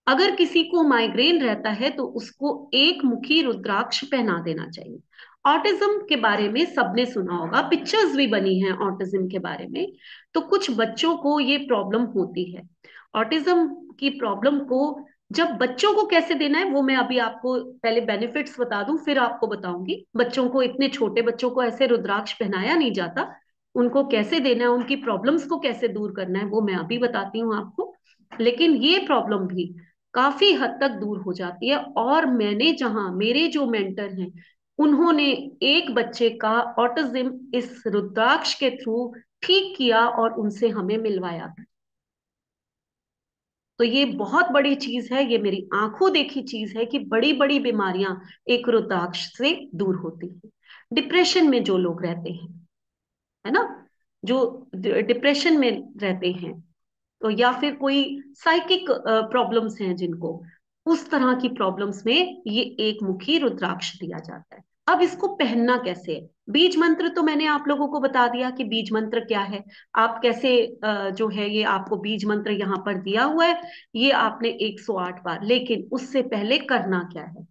Speaker 2: अगर किसी को माइग्रेन रहता है तो उसको एक मुखी रुद्राक्ष पहना देना चाहिए। ऑटिज्म के बारे में सबने सुना होगा, पिक्चर्स भी बनी हैं ऑटिज्म के बारे में। तो कुछ बच्चों को ये प्रॉब्लम होती है। ऑटिज्म की प्रॉब्लम को जब बच्चों को कैसे देना है वो मैं अभी आपको पहले बेनिफिट्स बता दूं, फिर आपको बताऊंगी। बच्चों को, इतने छोटे बच्चों को ऐसे रुद्राक्ष पहनाया नहीं जाता, उनको कैसे देना है, उनकी प्रॉब्लम्स को कैसे दूर करना है वो मैं अभी बताती हूँ आपको। लेकिन ये प्रॉब्लम भी काफी हद तक दूर हो जाती है। और मैंने जहां, मेरे जो मेंटर हैं उन्होंने एक बच्चे का ऑटिज्म इस रुद्राक्ष के थ्रू ठीक किया और उनसे हमें मिलवाया। तो ये बहुत बड़ी चीज है, ये मेरी आंखों देखी चीज है कि बड़ी बड़ी बीमारियां एक रुद्राक्ष से दूर होती है। डिप्रेशन में जो लोग रहते हैं, है ना, जो डिप्रेशन में रहते हैं, तो या फिर कोई साइकिक प्रॉब्लम्स हैं जिनको, उस तरह की प्रॉब्लम्स में ये एक मुखी रुद्राक्ष दिया जाता है। अब इसको पहनना कैसे है? बीज मंत्र तो मैंने आप लोगों को बता दिया कि बीज मंत्र क्या है, आप कैसे जो है ये आपको बीज मंत्र यहाँ पर दिया हुआ है, ये आपने 108 बार, लेकिन उससे पहले करना क्या है?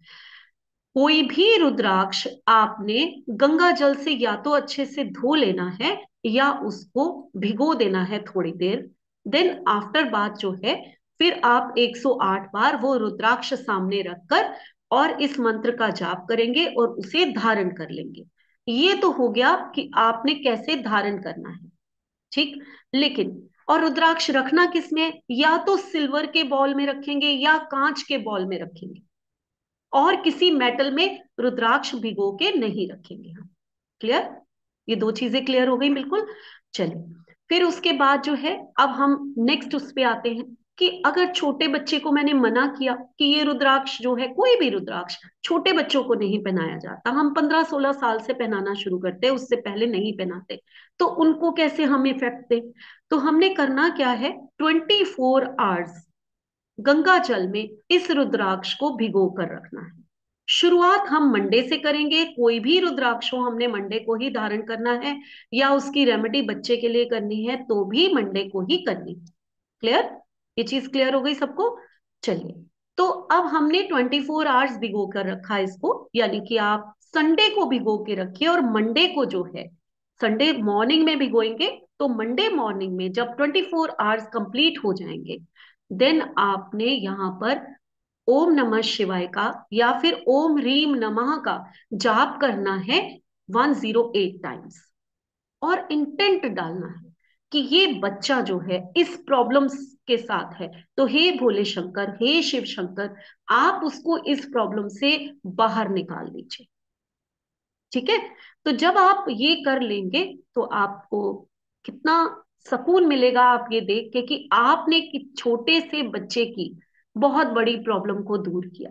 Speaker 2: कोई भी रुद्राक्ष आपने गंगा जल से या तो अच्छे से धो लेना है या उसको भिगो देना है थोड़ी देर। देन आफ्टर बात जो है, फिर आप 108 बार वो रुद्राक्ष सामने रखकर और इस मंत्र का जाप करेंगे और उसे धारण कर लेंगे। ये तो हो गया कि आपने कैसे धारण करना है, ठीक। लेकिन और रुद्राक्ष रखना किसमें? या तो सिल्वर के बॉल में रखेंगे या कांच के बॉल में रखेंगे, और किसी मेटल में रुद्राक्ष भिगो के नहीं रखेंगे हम। क्लियर? ये दो चीजें क्लियर हो गई बिल्कुल। चलिए, फिर उसके बाद जो है, अब हम नेक्स्ट उस पे आते हैं कि अगर छोटे बच्चे को मैंने मना किया कि ये रुद्राक्ष जो है, कोई भी रुद्राक्ष छोटे बच्चों को नहीं पहनाया जाता, हम 15-16 साल से पहनाना शुरू करते हैं, उससे पहले नहीं पहनाते, तो उनको कैसे हम इफेक्ट दें? तो हमने करना क्या है, 24 आवर्स गंगा जल में इस रुद्राक्ष को भिगो कर रखना है। शुरुआत हम मंडे से करेंगे, कोई भी रुद्राक्ष हो हमने मंडे को ही धारण करना है, या उसकी रेमेडी बच्चे के लिए करनी है तो भी मंडे को ही करनी है। क्लियर? ये चीज क्लियर हो गई सबको? चलिए, तो अब हमने 24 आवर्स भिगो कर रखा इसको, यानी कि आप संडे को भिगो के रखिए और मंडे को जो है, संडे मॉर्निंग में भिगोएंगे तो मंडे मॉर्निंग में जब 24 आवर्स कंप्लीट हो जाएंगे, देन आपने यहां पर ओम नमः शिवाय का या फिर ओम रीम नमः का जाप करना है 108 टाइम्स, और इंटेंट डालना है कि ये बच्चा जो है इस प्रॉब्लम्स के साथ है, तो हे भोले शंकर, हे शिव शंकर, आप उसको इस प्रॉब्लम से बाहर निकाल दीजिए। ठीक है? तो जब आप ये कर लेंगे तो आपको कितना सुकून मिलेगा आप ये देख के कि आपने कि छोटे से बच्चे की बहुत बड़ी प्रॉब्लम को दूर किया।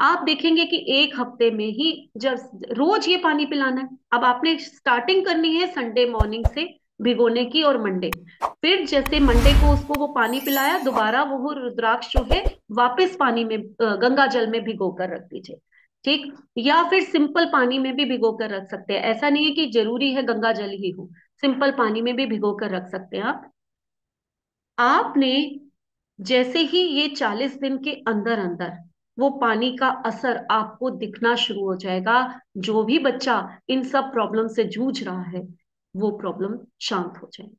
Speaker 2: आप देखेंगे कि एक हफ्ते में ही, जब रोज ये पानी पिलाना है, अब आपने स्टार्टिंग करनी है संडे मॉर्निंग से भिगोने की, और मंडे, फिर जैसे मंडे को उसको वो पानी पिलाया, दोबारा वो रुद्राक्ष जो है वापस पानी में गंगा जल में भिगो कर रख दीजिए। ठीक? या फिर सिंपल पानी में भी भिगो कर रख सकते हैं, ऐसा नहीं है कि जरूरी है गंगा जल ही हो, सिंपल पानी में भी भिगो कर रख सकते हैं आप। आपने जैसे ही ये 40 दिन के अंदर अंदर वो पानी का असर आपको दिखना शुरू हो जाएगा, जो भी बच्चा इन सब प्रॉब्लम से जूझ रहा है वो प्रॉब्लम शांत हो जाएगी।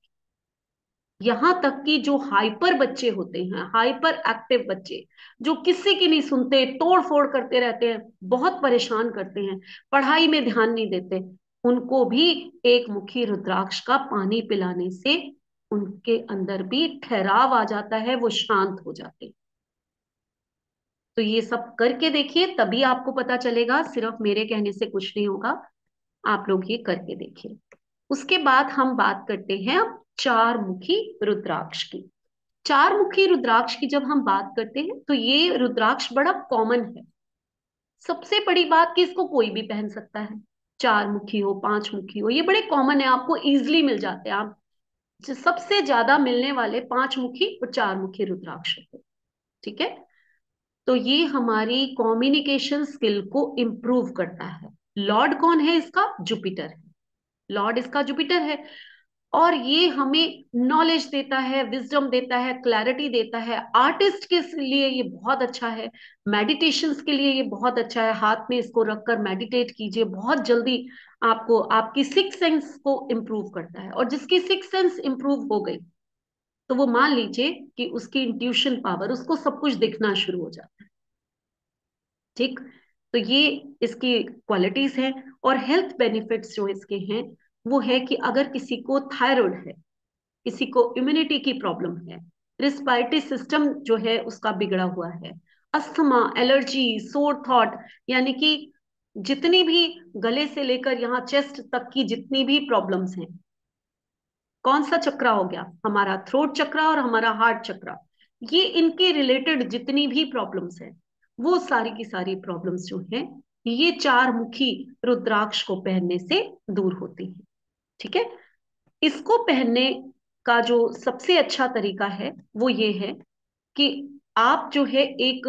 Speaker 2: यहां तक कि जो हाइपर बच्चे होते हैं, हाइपर एक्टिव बच्चे जो किसी की नहीं सुनते, तोड़ फोड़ करते रहते हैं, बहुत परेशान करते हैं, पढ़ाई में ध्यान नहीं देते, उनको भी एक मुखी रुद्राक्ष का पानी पिलाने से उनके अंदर भी ठहराव आ जाता है, वो शांत हो जाते हैं। तो ये सब करके देखिए, तभी आपको पता चलेगा, सिर्फ मेरे कहने से कुछ नहीं होगा, आप लोग ये करके देखिए। उसके बाद हम बात करते हैं अब चार मुखी रुद्राक्ष की। चार मुखी रुद्राक्ष की जब हम बात करते हैं तो ये रुद्राक्ष बड़ा कॉमन है। सबसे बड़ी बात कि इसको कोई भी पहन सकता है, चार मुखी हो, पांच मुखी हो, ये बड़े कॉमन है, आपको इजिली मिल जाते हैं। आप सबसे ज्यादा मिलने वाले पांच मुखी और चार मुखी रुद्राक्ष होते हैं। ठीक है? तो ये हमारी कम्युनिकेशन स्किल को इंप्रूव करता है। लॉर्ड कौन है इसका? जुपिटर है। लॉर्ड इसका जुपिटर है, और ये हमें नॉलेज देता है, विजडम देता है, क्लैरिटी देता है। आर्टिस्ट के लिए ये बहुत अच्छा है, मेडिटेशंस के लिए ये बहुत अच्छा है। हाथ में इसको रखकर मेडिटेट कीजिए, बहुत जल्दी आपको आपकी सिक्स सेंस को इंप्रूव करता है, और जिसकी सिक्स सेंस इंप्रूव हो गई तो वो मान लीजिए कि उसकी इंट्यूशन पावर, उसको सब कुछ दिखना शुरू हो जाता है। ठीक? तो ये इसकी क्वालिटीज हैं। और हेल्थ बेनिफिट्स जो इसके हैं वो है कि अगर किसी को थायराइड है, किसी को इम्यूनिटी की प्रॉब्लम है, रिस्पायरेटरी सिस्टम जो है उसका बिगड़ा हुआ है, अस्थमा, एलर्जी, सोर थॉट, यानी कि जितनी भी गले से लेकर यहाँ चेस्ट तक की जितनी भी प्रॉब्लम्स हैं, कौन सा चक्रा हो गया? हमारा थ्रोट चक्रा और हमारा हार्ट चक्रा, ये इनके रिलेटेड जितनी भी प्रॉब्लम्स हैं, वो सारी की सारी प्रॉब्लम्स जो हैं, ये चार मुखी रुद्राक्ष को पहनने से दूर होती हैं। ठीक है। इसको पहनने का जो सबसे अच्छा तरीका है वो ये है कि आप जो है एक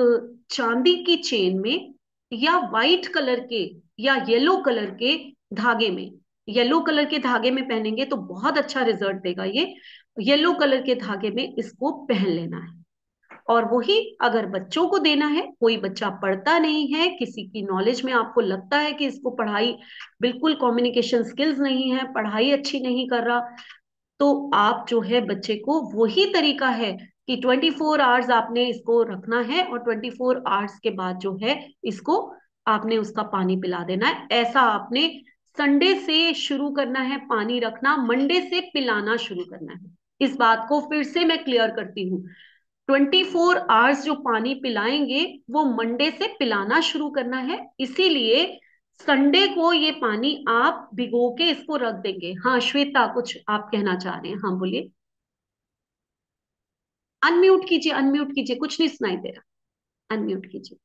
Speaker 2: चांदी की चेन में या वाइट कलर के या येलो कलर के धागे में, येलो कलर के धागे में पहनेंगे तो बहुत अच्छा रिजल्ट देगा। ये येलो कलर के धागे में इसको पहन लेना है। और वही अगर बच्चों को देना है, कोई बच्चा पढ़ता नहीं है, किसी की नॉलेज में आपको लगता है कि इसको पढ़ाई बिल्कुल कम्युनिकेशन स्किल्स नहीं है, पढ़ाई अच्छी नहीं कर रहा, तो आप जो है बच्चे को वही तरीका है कि 24 आवर्स आपने इसको रखना है और 24 आवर्स के बाद जो है इसको आपने उसका पानी पिला देना है। ऐसा आपने संडे से शुरू करना है पानी रखना, मंडे से पिलाना शुरू करना है। इस बात को फिर से मैं क्लियर करती हूँ, 24 आवर्स जो पानी पिलाएंगे वो मंडे से पिलाना शुरू करना है। इसीलिए संडे को ये पानी आप भिगो के इसको रख देंगे। हाँ श्वेता, कुछ आप कहना चाह रहे हैं? हाँ बोलिए। अनम्यूट कीजिए, अनम्यूट कीजिए, कुछ नहीं सुनाई दे रहा, अनम्यूट कीजिए।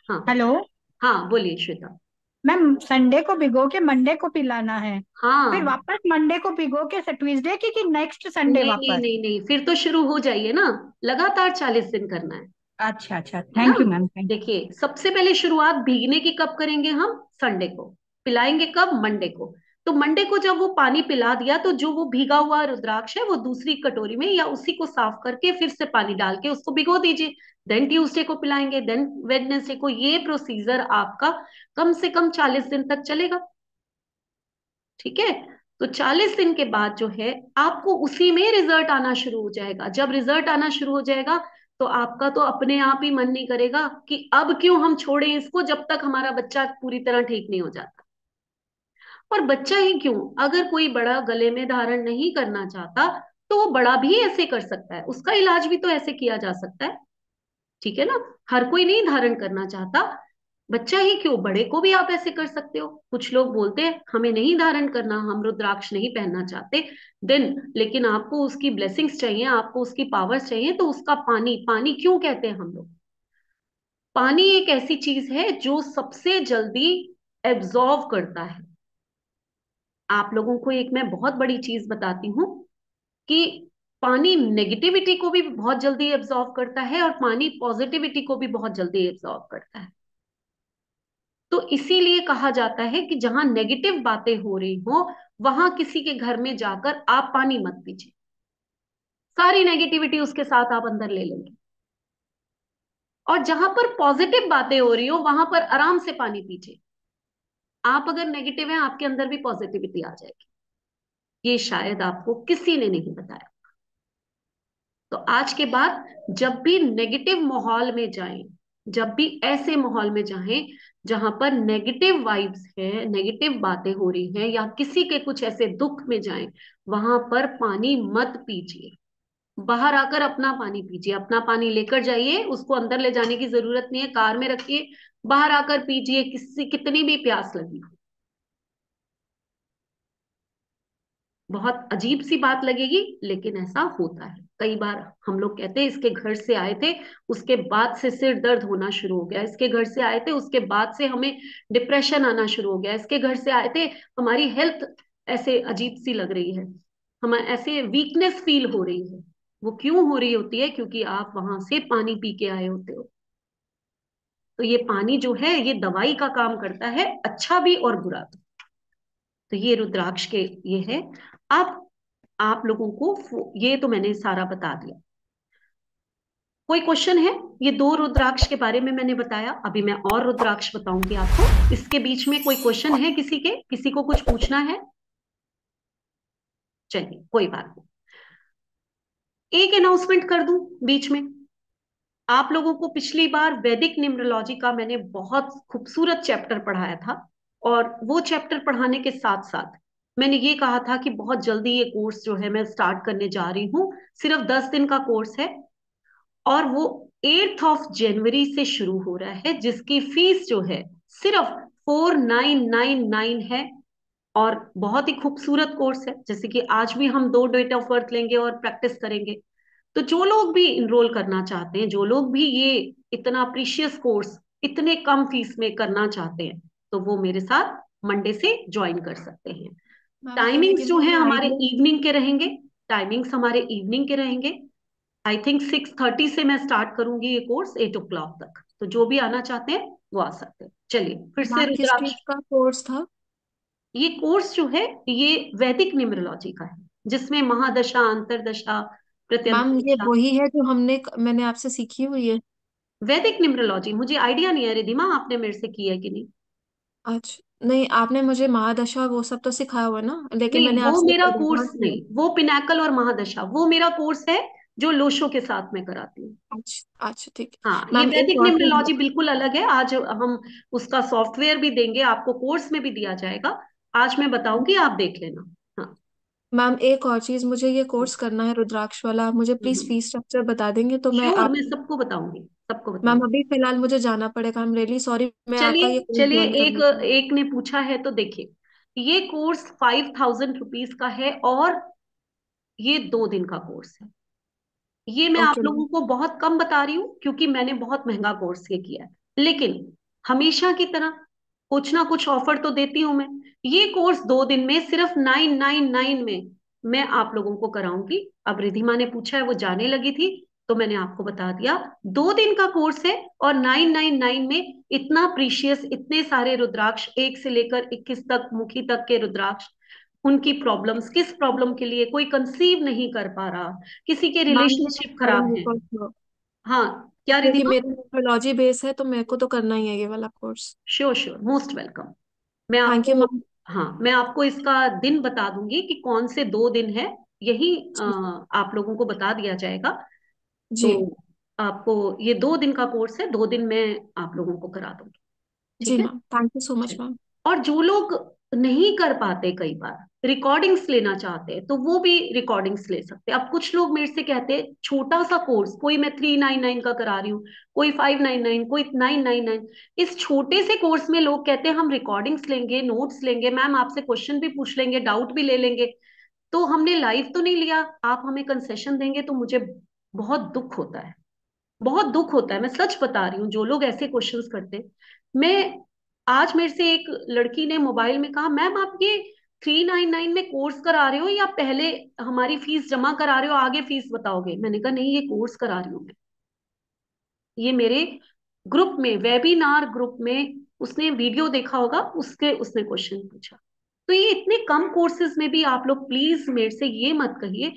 Speaker 2: हाँ
Speaker 5: हेलो
Speaker 2: हाँ बोलिए श्वेता।
Speaker 5: मैम, संडे को भिगो के मंडे को पिलाना है, फिर
Speaker 2: हाँ,
Speaker 5: वापस मंडे को भिगो के ट्यूसडे की कि नेक्स्ट संडे
Speaker 2: नहीं नहीं
Speaker 5: वापस?
Speaker 2: नहीं नहीं, फिर तो शुरू हो जाइए ना, लगातार 40 दिन करना
Speaker 5: अच्छा अच्छा,
Speaker 2: है ना।
Speaker 5: थैंक यू मैम, थैंक
Speaker 2: देखिए सबसे पहले शुरुआत भीगने की कब करेंगे हम? संडे को। पिलाएंगे कब? मंडे को। तो मंडे को जब वो पानी पिला दिया तो जो वो भीगा हुआ रुद्राक्ष है वो दूसरी कटोरी में या उसी को साफ करके फिर से पानी डाल के उसको भिगो दीजिए। देन ट्यूसडे को पिलाएंगे, देन वेडनेसडे को। ये प्रोसीजर आपका कम से कम 40 दिन तक चलेगा। ठीक है। तो 40 दिन के बाद जो है आपको उसी में रिजल्ट आना शुरू हो जाएगा। जब रिजल्ट आना शुरू हो जाएगा तो आपका तो अपने आप ही मन नहीं करेगा कि अब क्यों हम छोड़ें इसको जब तक हमारा बच्चा पूरी तरह ठीक नहीं हो जाता। और बच्चा ही क्यों, अगर कोई बड़ा गले में धारण नहीं करना चाहता तो वो बड़ा भी ऐसे कर सकता है, उसका इलाज भी तो ऐसे किया जा सकता है। ठीक है ना। हर कोई नहीं धारण करना चाहता, बच्चा ही क्यों, बड़े को भी आप ऐसे कर सकते हो। कुछ लोग बोलते हैं हमें नहीं धारण करना, हम रुद्राक्ष नहीं पहनना चाहते दिन, लेकिन आपको उसकी ब्लेसिंग्स चाहिए, आपको उसकी पावर्स चाहिए, तो उसका पानी, पानी क्यों कहते हैं हम लोग? पानी एक ऐसी चीज है जो सबसे जल्दी एब्जॉर्व करता है। आप लोगों को एक मैं बहुत बड़ी चीज बताती हूँ कि पानी नेगेटिविटी को भी बहुत जल्दी एब्जॉर्व करता है और पानी पॉजिटिविटी को भी बहुत जल्दी एब्जॉर्व करता है। तो इसीलिए कहा जाता है कि जहां नेगेटिव बातें हो रही हो वहां किसी के घर में जाकर आप पानी मत पीजिए, सारी नेगेटिविटी उसके साथ आप अंदर ले लेंगे। और जहां पर पॉजिटिव बातें हो रही हो वहां पर आराम से पानी पीजिए। आप अगर नेगेटिव हैं आपके अंदर भी पॉजिटिविटी आ जाएगी। ये शायद आपको किसी ने नहीं बताया। तो आज के बाद जब भी नेगेटिव माहौल में जाएं, जब भी ऐसे माहौल में जाएं जहां पर नेगेटिव वाइब्स है, नेगेटिव बातें हो रही हैं, या किसी के कुछ ऐसे दुख में जाएं, वहां पर पानी मत पीजिए। बाहर आकर अपना पानी पीजिए, अपना पानी लेकर जाइए, उसको अंदर ले जाने की जरूरत नहीं है, कार में रखिए, बाहर आकर पीजिए, किसी कितनी भी प्यास लगी हो। बहुत अजीब सी बात लगेगी लेकिन ऐसा होता है। कई बार हम लोग कहते हैं इसके घर से आए थे उसके बाद से सिर दर्द होना शुरू हो गया, इसके घर से आए थे उसके बाद से हमें डिप्रेशन आना शुरू हो गया, इसके घर से आए थे हमारी हेल्थ ऐसे अजीब सी लग रही है, हमें ऐसे वीकनेस फील हो रही है। वो क्यों हो रही होती है? क्योंकि आप वहां से पानी पी के आए होते हो। तो ये पानी जो है ये दवाई का काम करता है, अच्छा भी और बुरा भी। तो ये रुद्राक्ष के ये है। अब आप लोगों को ये तो मैंने सारा बता दिया। कोई क्वेश्चन है? ये दो रुद्राक्ष के बारे में मैंने बताया, अभी मैं और रुद्राक्ष बताऊंगी आपको। इसके बीच में कोई क्वेश्चन है किसी के? किसी को कुछ पूछना है? चलिए कोई बात नहीं। एक अनाउंसमेंट कर दूं बीच में। आप लोगों को पिछली बार वैदिक न्यूमरोलॉजी का मैंने बहुत खूबसूरत चैप्टर पढ़ाया था, और वो चैप्टर पढ़ाने के साथ साथ मैंने ये कहा था कि बहुत जल्दी ये कोर्स जो है मैं स्टार्ट करने जा रही हूँ। सिर्फ 10 दिन का कोर्स है और वो 8 जनवरी से शुरू हो रहा है, जिसकी फीस जो है सिर्फ 4999 है। और बहुत ही खूबसूरत कोर्स है, जैसे कि आज भी हम 2 डेट ऑफ बर्थ लेंगे और प्रैक्टिस करेंगे। तो जो लोग भी इनरोल करना चाहते हैं, जो लोग भी ये इतना प्रीशियस कोर्स इतने कम फीस में करना चाहते हैं, तो वो मेरे साथ मंडे से ज्वाइन कर सकते हैं।
Speaker 4: मैम तो
Speaker 2: टाइमिंग्स
Speaker 4: लेकिन
Speaker 2: जो है
Speaker 4: मुझे
Speaker 2: हमारे
Speaker 4: आइडिया।
Speaker 2: इवनिंग के रहेंगे। टाइमिंग्स हमारे इवनिंग के रहेंगे। आई थिंक 6:30 से मैं स्टार्ट करूंगी ये कोर्स 8 o'clock तक। तो जो भी आना चाहते हैं वो आ सकते हैं। चलिए फिर से
Speaker 4: मैम किस
Speaker 2: रुद्राक्ष।
Speaker 4: चीज का कोर्स था?
Speaker 2: ये कोर्स जो है ये वैदिक न्यूमरोलॉजी का है, जिसमें महादशा, अंतरदशा,
Speaker 4: मैम
Speaker 2: प्रत्यंतर
Speaker 4: ये
Speaker 2: दशा।
Speaker 4: वही है जो मैंने आपसे सीखी हुई है।
Speaker 2: वैदिक न्यूमरोलॉजी मुझे आइडिया नहीं है रिधिमा, आपने मेरे से की है कि नहीं।
Speaker 4: अच्छा नहीं, आपने मुझे महादशा वो सब तो सिखाया हुआ है ना, लेकिन
Speaker 2: नहीं,
Speaker 4: मैंने
Speaker 2: वो
Speaker 4: आपसे
Speaker 2: मेरा कोर्स
Speaker 4: एडवांस लिया।
Speaker 2: नहीं, वो पिनाकल और महादशा वो मेरा कोर्स है, जो लोशो के साथ में कराती हूँ।
Speaker 4: अच्छा अच्छा ठीक
Speaker 2: हाँ,
Speaker 4: है
Speaker 2: ये
Speaker 4: मैम, एक
Speaker 2: वैदिक
Speaker 4: और चीज।
Speaker 2: न्यूमरोलॉजी बिल्कुल अलग है। आज हम उसका सॉफ्टवेयर भी देंगे आपको, कोर्स में भी दिया जाएगा। आज मैं बताऊंगी, आप देख लेना। हाँ।
Speaker 4: मैम एक और चीज, मुझे ये कोर्स करना है रुद्राक्ष वाला, मुझे प्लीज फीस स्ट्रक्चर बता देंगे तो मैं
Speaker 2: श्योर,
Speaker 4: आप।
Speaker 2: मैं सबको बताऊंगी, सबको
Speaker 4: मैम
Speaker 2: बताऊंगी।
Speaker 4: अभी फिलहाल मुझे जाना पड़ेगा, आई एम रियली सॉरी, मैं आपका
Speaker 2: चलिए
Speaker 4: ये कोर्स
Speaker 2: चलिए,
Speaker 4: ज्वाइन
Speaker 2: एक
Speaker 4: करना चाहूँ।
Speaker 2: एक ने पूछा है तो देखिए, ये कोर्स 5,000 रुपीज का है, और ये 2 दिन का कोर्स है। ये मैं आप
Speaker 4: ओके मैम।
Speaker 2: लोगों को बहुत कम बता रही हूँ, क्योंकि मैंने बहुत महंगा कोर्स ये किया है। लेकिन हमेशा की तरह कुछ ना कुछ ऑफर तो देती हूँ मैं। ये कोर्स 2 दिन में सिर्फ 999 में मैं आप लोगों को कराऊंगी। अब रिधिमा ने पूछा है, वो जाने लगी थी, तो मैंने आपको बता दिया। 2 दिन का कोर्स है, और 999 में इतना प्रीशियस, इतने सारे रुद्राक्ष, 1 से लेकर 21 तक, मुखी तक के रुद्राक्ष, उनकी प्रॉब्लम्स, किस प्रॉब्लम के लिए कोई कंसीव नहीं कर पा रहा, किसी के
Speaker 4: मैम ये
Speaker 2: रिलेशनशिप
Speaker 4: मैं
Speaker 2: खराब
Speaker 4: करूंगी
Speaker 2: है।
Speaker 4: फॉर श्योर,
Speaker 2: हाँ, क्या
Speaker 4: क्योंकि
Speaker 2: रिधिमा?
Speaker 4: मेरा न्यूमरोलॉजी बेस है तो मेरे को तो करना ही है ये वाला course.
Speaker 2: Sure sure, most welcome. मैं
Speaker 4: थैंक यू
Speaker 2: आपको,
Speaker 4: मैम।
Speaker 2: हाँ, मैं आपको इसका दिन बता दूंगी कि कौन से 2 दिन है। यही
Speaker 4: जी।
Speaker 2: आप लोगों को बता दिया जाएगा।
Speaker 4: जी।
Speaker 2: तो आपको ये 2 दिन का कोर्स है, 2 दिन में आप लोगों को करा दूंगी।
Speaker 4: जी
Speaker 2: ठीक है।
Speaker 4: Ma'am, thank you so much
Speaker 2: चलिए।
Speaker 4: मैम।
Speaker 2: और जो लोग नहीं कर पाते, कई बार रिकॉर्डिंग्स लेना चाहते हैं, तो वो भी रिकॉर्डिंग्स ले सकते हैं। अब कुछ लोग मेरे से कहते हैं छोटा सा कोर्स, कोई मैं 399 का करा रही हूँ, कोई 599, कोई 999। इस छोटे से कोर्स में लोग कहते हैं हम रिकॉर्डिंग्स लेंगे, नोट्स लेंगे, मैम आपसे क्वेश्चन भी पूछ लेंगे, डाउट भी ले लेंगे। तो हमने लाइव तो नहीं लिया, आप हमें कंसेशन देंगे, तो मुझे बहुत दुख होता है, बहुत दुख होता है। मैं सच बता रही हूँ, जो लोग ऐसे क्वेश्चंस करते हैं। मैं, आज मेरे से एक लड़की ने मोबाइल में कहा, मैम आप ये 399 में कोर्स करा रहे हो, या पहले हमारी फीस जमा करा रहे हो, आगे फीस बताओगे? मैंने कहा नहीं, ये कोर्स करा रही हूँ मैं। ये मेरे ग्रुप में, वेबिनार ग्रुप में, उसने वीडियो देखा होगा, उसके उसने क्वेश्चन पूछा। तो ये इतने कम कोर्सेज में भी आप लोग प्लीज मेरे से ये मत कहिए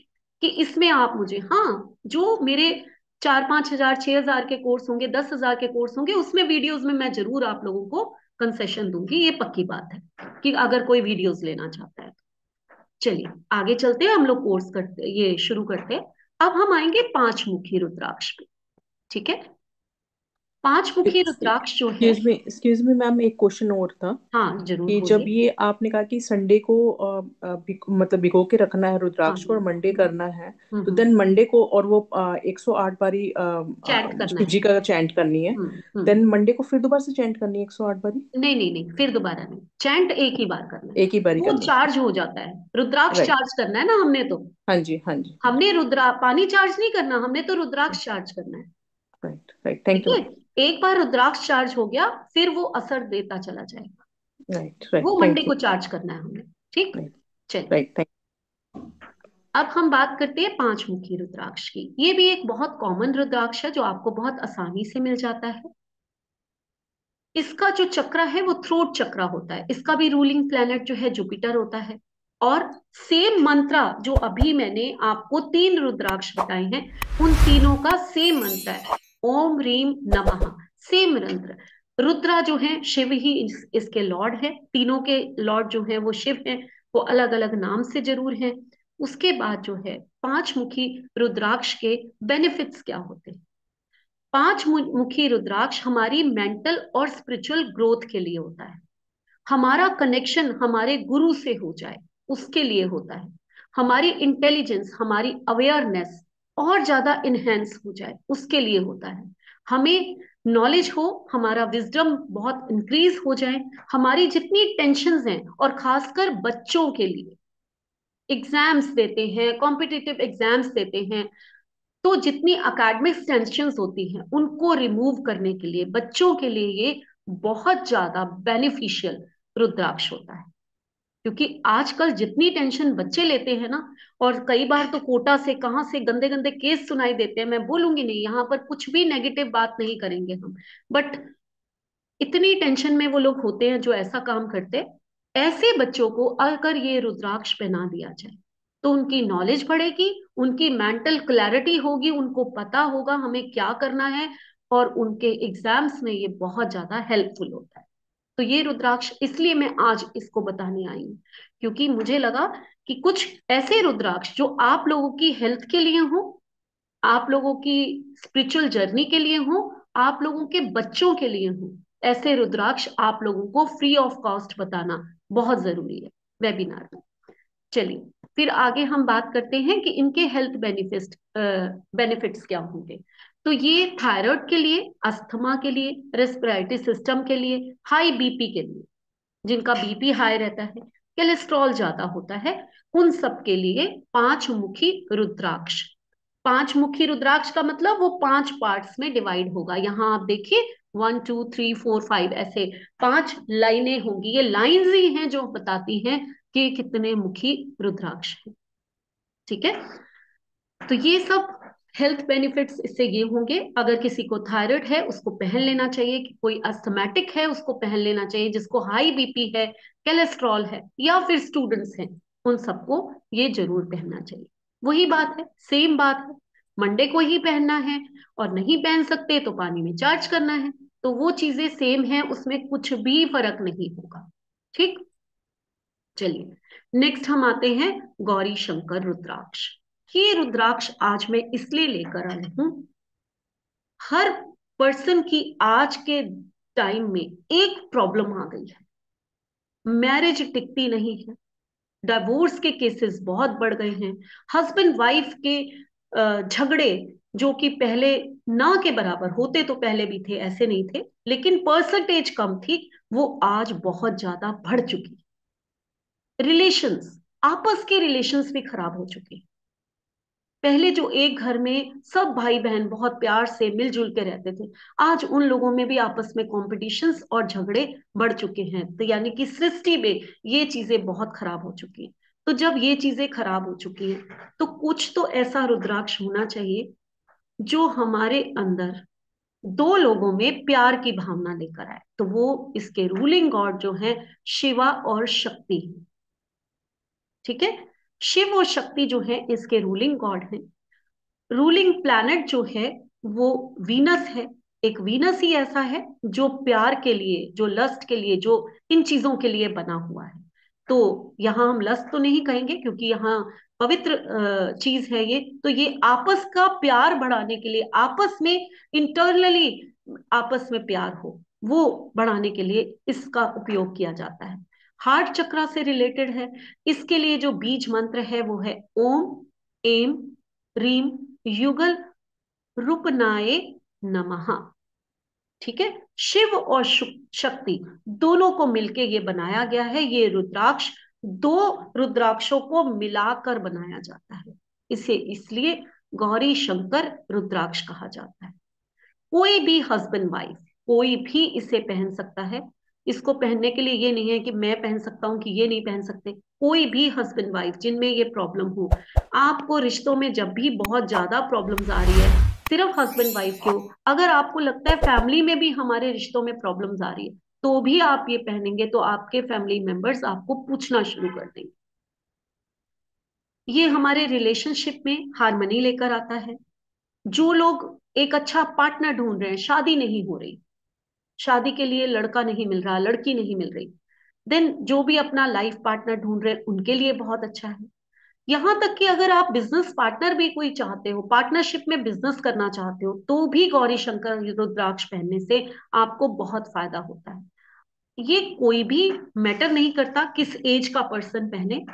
Speaker 2: कि इसमें आप मुझे, हाँ, जो मेरे 4-5 हजार, 6 हजार के कोर्स होंगे, 10 हजार के कोर्स होंगे, उसमें वीडियोस में मैं जरूर आप लोगों को कंसेशन दूंगी, ये पक्की बात है, कि अगर कोई वीडियोस लेना चाहता है तो। चलिए आगे चलते हैं, हम लोग कोर्स करते, ये शुरू करते हैं। अब हम आएंगे 5 मुखी रुद्राक्ष पे। ठीक है। 5 मुखी रुद्राक्ष जो है,
Speaker 3: एक्सक्यूज मी मैम, एक क्वेश्चन और था
Speaker 2: हाँ जरूर
Speaker 3: कि जब
Speaker 2: बोलिए।
Speaker 3: ये आपने कहा कि संडे को मतलब भिगो के रखना है
Speaker 2: हाँ,
Speaker 3: रुद्राक्ष को और मंडे करना है, तो
Speaker 2: हम्म,
Speaker 3: देन मंडे को, और वो 108 बारी
Speaker 2: चैंट करना
Speaker 3: शिव
Speaker 2: है।
Speaker 3: जी का चैंट करनी है,
Speaker 2: हम्म।
Speaker 3: देन मंडे को फिर दोबारा से चैंट करनी है 108 बारी?
Speaker 2: नहीं नहीं नहीं, फिर दोबारा नहीं, चैंट एक ही बार करना है।
Speaker 3: एक ही बारी
Speaker 2: वो
Speaker 3: करनी है?
Speaker 2: चार्ज हो जाता है, रुद्राक्ष
Speaker 3: राइट।
Speaker 2: चार्ज करना है ना हमने तो।
Speaker 3: हाँ जी, हाँ जी, हाँ
Speaker 2: हमने रुद्रा पानी चार्ज नहीं करना, हमने तो
Speaker 3: जी।
Speaker 2: रुद्राक्ष चार्ज करना है।
Speaker 3: राइट राइट,
Speaker 2: ठीक
Speaker 3: थैंक यू
Speaker 2: है।
Speaker 3: मैम।
Speaker 2: एक बार रुद्राक्ष चार्ज हो गया, फिर वो असर देता चला जाएगा।
Speaker 3: राइट राइट,
Speaker 2: वो मंडे
Speaker 3: थैंक यू।
Speaker 2: को चार्ज करना है हमने। ठीक।
Speaker 3: राइट
Speaker 2: चलिए,
Speaker 3: राइट, थैंक।
Speaker 2: अब हम बात करते हैं 5 मुखी रुद्राक्ष की। ये भी एक बहुत कॉमन रुद्राक्ष है, जो आपको बहुत आसानी से मिल जाता है। इसका जो चक्र है वो थ्रोट चक्र होता है। इसका भी रूलिंग प्लेनेट जो है जुपिटर होता है। और सेम मंत्र जो अभी मैंने आपको 3 रुद्राक्ष बताए हैं, उन तीनों का सेम मंत्र है, ओम रीम नमः। सेम मंत्र। रुद्रा जो है शिव ही इसके लॉर्ड है, तीनों के लॉर्ड जो है वो शिव है। वो अलग अलग नाम से जरूर है। उसके बाद जो है 5 मुखी रुद्राक्ष के बेनिफिट्स क्या होते हैं? 5 मुखी रुद्राक्ष हमारी मेंटल और स्पिरिचुअल ग्रोथ के लिए होता है। हमारा कनेक्शन हमारे गुरु से हो जाए, उसके लिए होता है। हमारी इंटेलिजेंस, हमारी अवेयरनेस और ज्यादा इनहेंस हो जाए, उसके लिए होता है। हमें नॉलेज हो, हमारा विजडम बहुत इंक्रीज हो जाए, हमारी जितनी टेंशन्स हैं, और खासकर बच्चों के लिए एग्जाम्स देते हैं, कॉम्पिटिटिव एग्जाम्स देते हैं, तो जितनी एकेडमिक टेंशन्स होती हैं उनको रिमूव करने के लिए बच्चों के लिए ये बहुत ज्यादा बेनिफिशियल रुद्राक्ष होता है। क्योंकि आजकल जितनी टेंशन बच्चे लेते हैं ना, और कई बार तो कोटा से कहाँ से गंदे गंदे केस सुनाई देते हैं, मैं बोलूंगी नहीं, यहाँ पर कुछ भी नेगेटिव बात नहीं करेंगे हम, बट इतनी टेंशन में वो लोग होते हैं जो ऐसा काम करते हैं। ऐसे बच्चों को अगर ये रुद्राक्ष पहना दिया जाए तो उनकी नॉलेज बढ़ेगी, उनकी मेंटल क्लैरिटी होगी, उनको पता होगा हमें क्या करना है, और उनके एग्जाम्स में ये बहुत ज्यादा हेल्पफुल होता है। तो ये रुद्राक्ष इसलिए मैं आज इसको बताने आई हूँ, क्योंकि मुझे लगा कि कुछ ऐसे रुद्राक्ष जो आप लोगों की हेल्थ के लिए हो, आप लोगों की स्पिरिचुअल जर्नी के लिए हो, आप लोगों के बच्चों के लिए हो, ऐसे रुद्राक्ष आप लोगों को फ्री ऑफ कॉस्ट बताना बहुत जरूरी है वेबिनार में। चलिए फिर आगे हम बात करते हैं कि इनके हेल्थ बेनिफिट्स क्या होंगे। तो ये थायराइड के लिए, अस्थमा के लिए, रेस्पिरेटरी सिस्टम के लिए, हाई बीपी के लिए, जिनका बीपी हाई रहता है, कोलेस्ट्रॉल ज्यादा होता है, उन सब के लिए पांच मुखी रुद्राक्ष। पांच मुखी रुद्राक्ष का मतलब वो 5 पार्ट्स में डिवाइड होगा। यहाँ आप देखिए 1 2 3 4 5 ऐसे 5 लाइनें होंगी। ये लाइंस ही हैं जो बताती हैं कि कितने मुखी रुद्राक्ष हैं। ठीक है, तो ये सब हेल्थ बेनिफिट्स इससे ये होंगे। अगर किसी को थायराइड है उसको पहन लेना चाहिए, कि कोई अस्थमेटिक है उसको पहन लेना चाहिए, जिसको हाई बीपी है, कोलेस्ट्रॉल है, या फिर स्टूडेंट्स हैं, उन सबको ये जरूर पहनना चाहिए। वही बात है, सेम बात है, मंडे को ही पहनना है, और नहीं पहन सकते तो पानी में चार्ज करना है, तो वो चीजें सेम है, उसमें कुछ भी फर्क नहीं होगा। ठीक, चलिए नेक्स्ट हम आते हैं गौरी शंकर रुद्राक्ष। ये रुद्राक्ष आज मैं इसलिए लेकर आई हूं, हर पर्सन की आज के टाइम में एक प्रॉब्लम आ गई है, मैरिज टिकती नहीं है, डिवोर्स के केसेस बहुत बढ़ गए हैं, हस्बैंड वाइफ के झगड़े जो कि पहले ना के बराबर होते, तो पहले भी थे, ऐसे नहीं थे, लेकिन परसेंटेज कम थी, वो आज बहुत ज्यादा बढ़ चुकी। रिलेशंस, आपस के रिलेशंस भी खराब हो चुके। पहले जो एक घर में सब भाई बहन बहुत प्यार से मिलजुल के रहते थे, आज उन लोगों में भी आपस में कॉम्पिटिशन्स और झगड़े बढ़ चुके हैं। तो यानी कि सृष्टि में ये चीजें बहुत खराब हो चुकी हैं। तो जब ये चीजें खराब हो चुकी हैं तो कुछ तो ऐसा रुद्राक्ष होना चाहिए जो हमारे अंदर दो लोगों में प्यार की भावना लेकर आए। तो वो इसके रूलिंग गॉड जो है शिवा और शक्ति। ठीक है, शिव और शक्ति जो है इसके रूलिंग गॉड है। रूलिंग प्लैनेट जो है वो वीनस है। एक वीनस ही ऐसा है जो प्यार के लिए, जो लस्ट के लिए, जो इन चीजों के लिए बना हुआ है। तो यहाँ हम लस्ट तो नहीं कहेंगे क्योंकि यहाँ पवित्र चीज है ये। तो ये आपस का प्यार बढ़ाने के लिए, आपस में इंटरनली आपस में प्यार हो वो बढ़ाने के लिए इसका उपयोग किया जाता है। हार्ट चक्रा से रिलेटेड है। इसके लिए जो बीज मंत्र है वो है ओम एम रीम युगल रूपनाए नमः। ठीक है, शिव और शक्ति दोनों को मिलके ये बनाया गया है। ये रुद्राक्ष दो रुद्राक्षों को मिलाकर बनाया जाता है, इसे इसलिए गौरी शंकर रुद्राक्ष कहा जाता है। कोई भी हस्बैंड वाइफ कोई भी इसे पहन सकता है। इसको पहनने के लिए ये नहीं है कि मैं पहन सकता हूं कि ये नहीं पहन सकते। कोई भी हस्बैंड वाइफ जिनमें ये प्रॉब्लम हो, आपको रिश्तों में जब भी बहुत ज्यादा प्रॉब्लम्स आ रही है, सिर्फ हस्बैंड वाइफ क्यों, अगर आपको लगता है फैमिली में भी हमारे रिश्तों में प्रॉब्लम्स आ रही है, तो भी आप ये पहनेंगे तो आपके फैमिली मेंबर्स आपको पूछना शुरू कर देंगे। ये हमारे रिलेशनशिप में हार्मनी लेकर आता है। जो लोग एक अच्छा पार्टनर ढूंढ रहे हैं, शादी नहीं हो रही, शादी के लिए लड़का नहीं मिल रहा, लड़की नहीं मिल रही, देन जो भी अपना लाइफ पार्टनर ढूंढ रहे हैं उनके लिए बहुत अच्छा है। यहां तक कि अगर आप बिजनेस पार्टनर भी कोई चाहते हो, पार्टनरशिप में बिजनेस करना चाहते हो, तो भी गौरी शंकर रुद्राक्ष पहनने से आपको बहुत फायदा होता है। ये कोई भी मैटर नहीं करता किस एज का पर्सन पहने,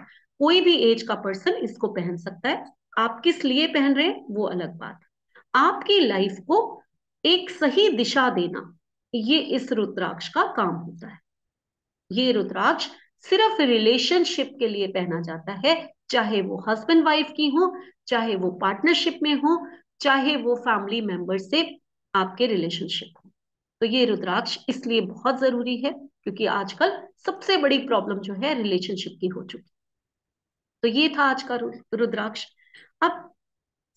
Speaker 2: कोई भी एज का पर्सन इसको पहन सकता है। आप किस लिए पहन रहे हैं वो अलग बात है। आपकी लाइफ को एक सही दिशा देना, ये इस रुद्राक्ष का काम होता है। ये रुद्राक्ष सिर्फ रिलेशनशिप के लिए पहना जाता है, चाहे वो हस्बैंड वाइफ की हो, चाहे वो पार्टनरशिप में हो, चाहे वो फैमिली मेंबर से आपके रिलेशनशिप हो। तो ये रुद्राक्ष इसलिए बहुत जरूरी है क्योंकि आजकल सबसे बड़ी प्रॉब्लम जो है रिलेशनशिप की हो चुकी। तो ये था आज का रुद्राक्ष। अब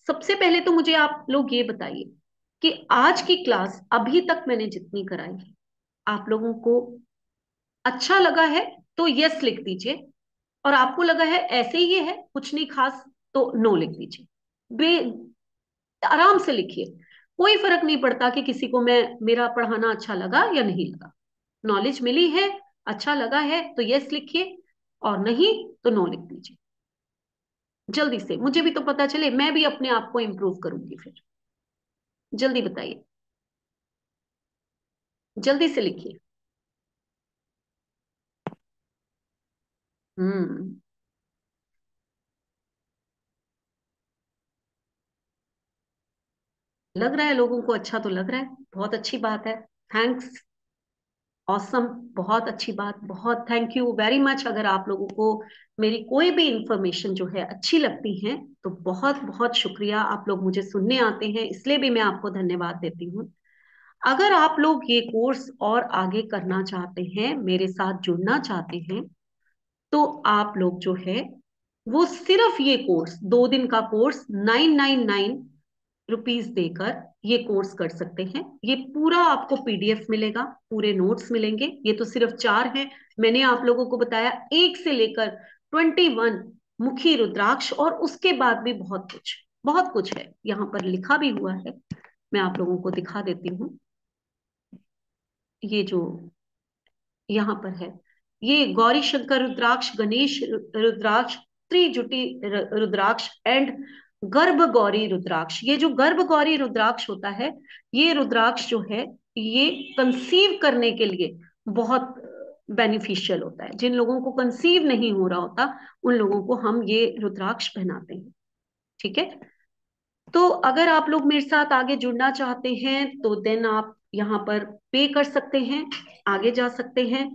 Speaker 2: सबसे पहले तो मुझे आप लोग ये बताइए कि आज की क्लास अभी तक मैंने जितनी कराई है आप लोगों को अच्छा लगा है तो यस लिख दीजिए, और आपको लगा है ऐसे ही है कुछ नहीं खास तो नो लिख दीजिए। बे आराम से लिखिए, कोई फर्क नहीं पड़ता कि किसी को मैं मेरा पढ़ाना अच्छा लगा या नहीं लगा। नॉलेज मिली है, अच्छा लगा है तो यस लिखिए, और नहीं तो नो लिख दीजिए। जल्दी से, मुझे भी तो पता चले, मैं भी अपने आप को इम्प्रूव करूंगी फिर। जल्दी बताइए, जल्दी से लिखिए। हम्म, लग रहा है लोगों को अच्छा, तो लग रहा है, बहुत अच्छी बात है। थैंक्स, ऑसम, बहुत अच्छी बात, बहुत थैंक यू वेरी मच। अगर आप लोगों को मेरी कोई भी इंफॉर्मेशन जो है अच्छी लगती है तो बहुत बहुत शुक्रिया। आप लोग मुझे सुनने आते हैं इसलिए भी मैं आपको धन्यवाद देती हूँ। अगर आप लोग ये कोर्स और आगे करना चाहते हैं, मेरे साथ जुड़ना चाहते हैं, तो आप लोग जो है वो सिर्फ ये कोर्स 2 दिन का कोर्स 999 रुपीज देकर ये कोर्स कर सकते हैं। ये पूरा आपको पीडीएफ मिलेगा, पूरे नोट्स मिलेंगे। ये तो सिर्फ 4 हैं, मैंने आप लोगों को बताया 1 से लेकर 21 मुखी रुद्राक्ष, और उसके बाद भी बहुत कुछ है यहाँ पर लिखा भी हुआ है। मैं आप लोगों को दिखा देती हूँ। ये जो यहाँ पर है, ये गौरी शंकर रुद्राक्ष, गणेश रुद्राक्ष, त्रिजुटी रुद्राक्ष एंड गर्भ गौरी रुद्राक्ष। ये जो गर्भ गौरी रुद्राक्ष होता है, ये रुद्राक्ष जो है ये कंसीव करने के लिए बहुत बेनिफिशियल होता है। जिन लोगों को कंसीव नहीं हो रहा होता उन लोगों को हम ये रुद्राक्ष पहनाते हैं। ठीक है, तो अगर आप लोग मेरे साथ आगे जुड़ना चाहते हैं तो देन आप यहाँ पर पे कर सकते हैं, आगे जा सकते हैं,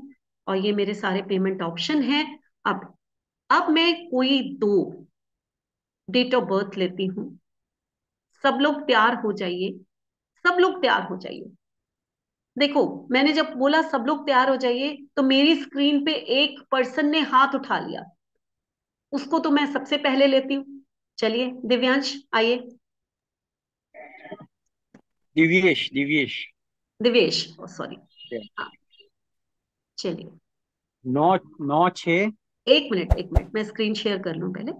Speaker 2: और ये मेरे सारे पेमेंट ऑप्शन हैं। अब मैं कोई 2 डेट ऑफ बर्थ लेती हूँ। सब लोग तैयार हो जाइए, सब लोग तैयार हो जाइए। देखो, मैंने जब बोला सब लोग तैयार हो जाइए तो मेरी स्क्रीन पे एक पर्सन ने हाथ उठा लिया, उसको तो मैं सबसे पहले लेती हूँ। चलिए दिव्यांश आइए।
Speaker 6: दिव्येश दिव्येश
Speaker 2: दिवेश, सॉरी। चलिए,
Speaker 6: 996।
Speaker 2: 1 मिनट 1 मिनट, मैं स्क्रीन शेयर कर लूं पहले।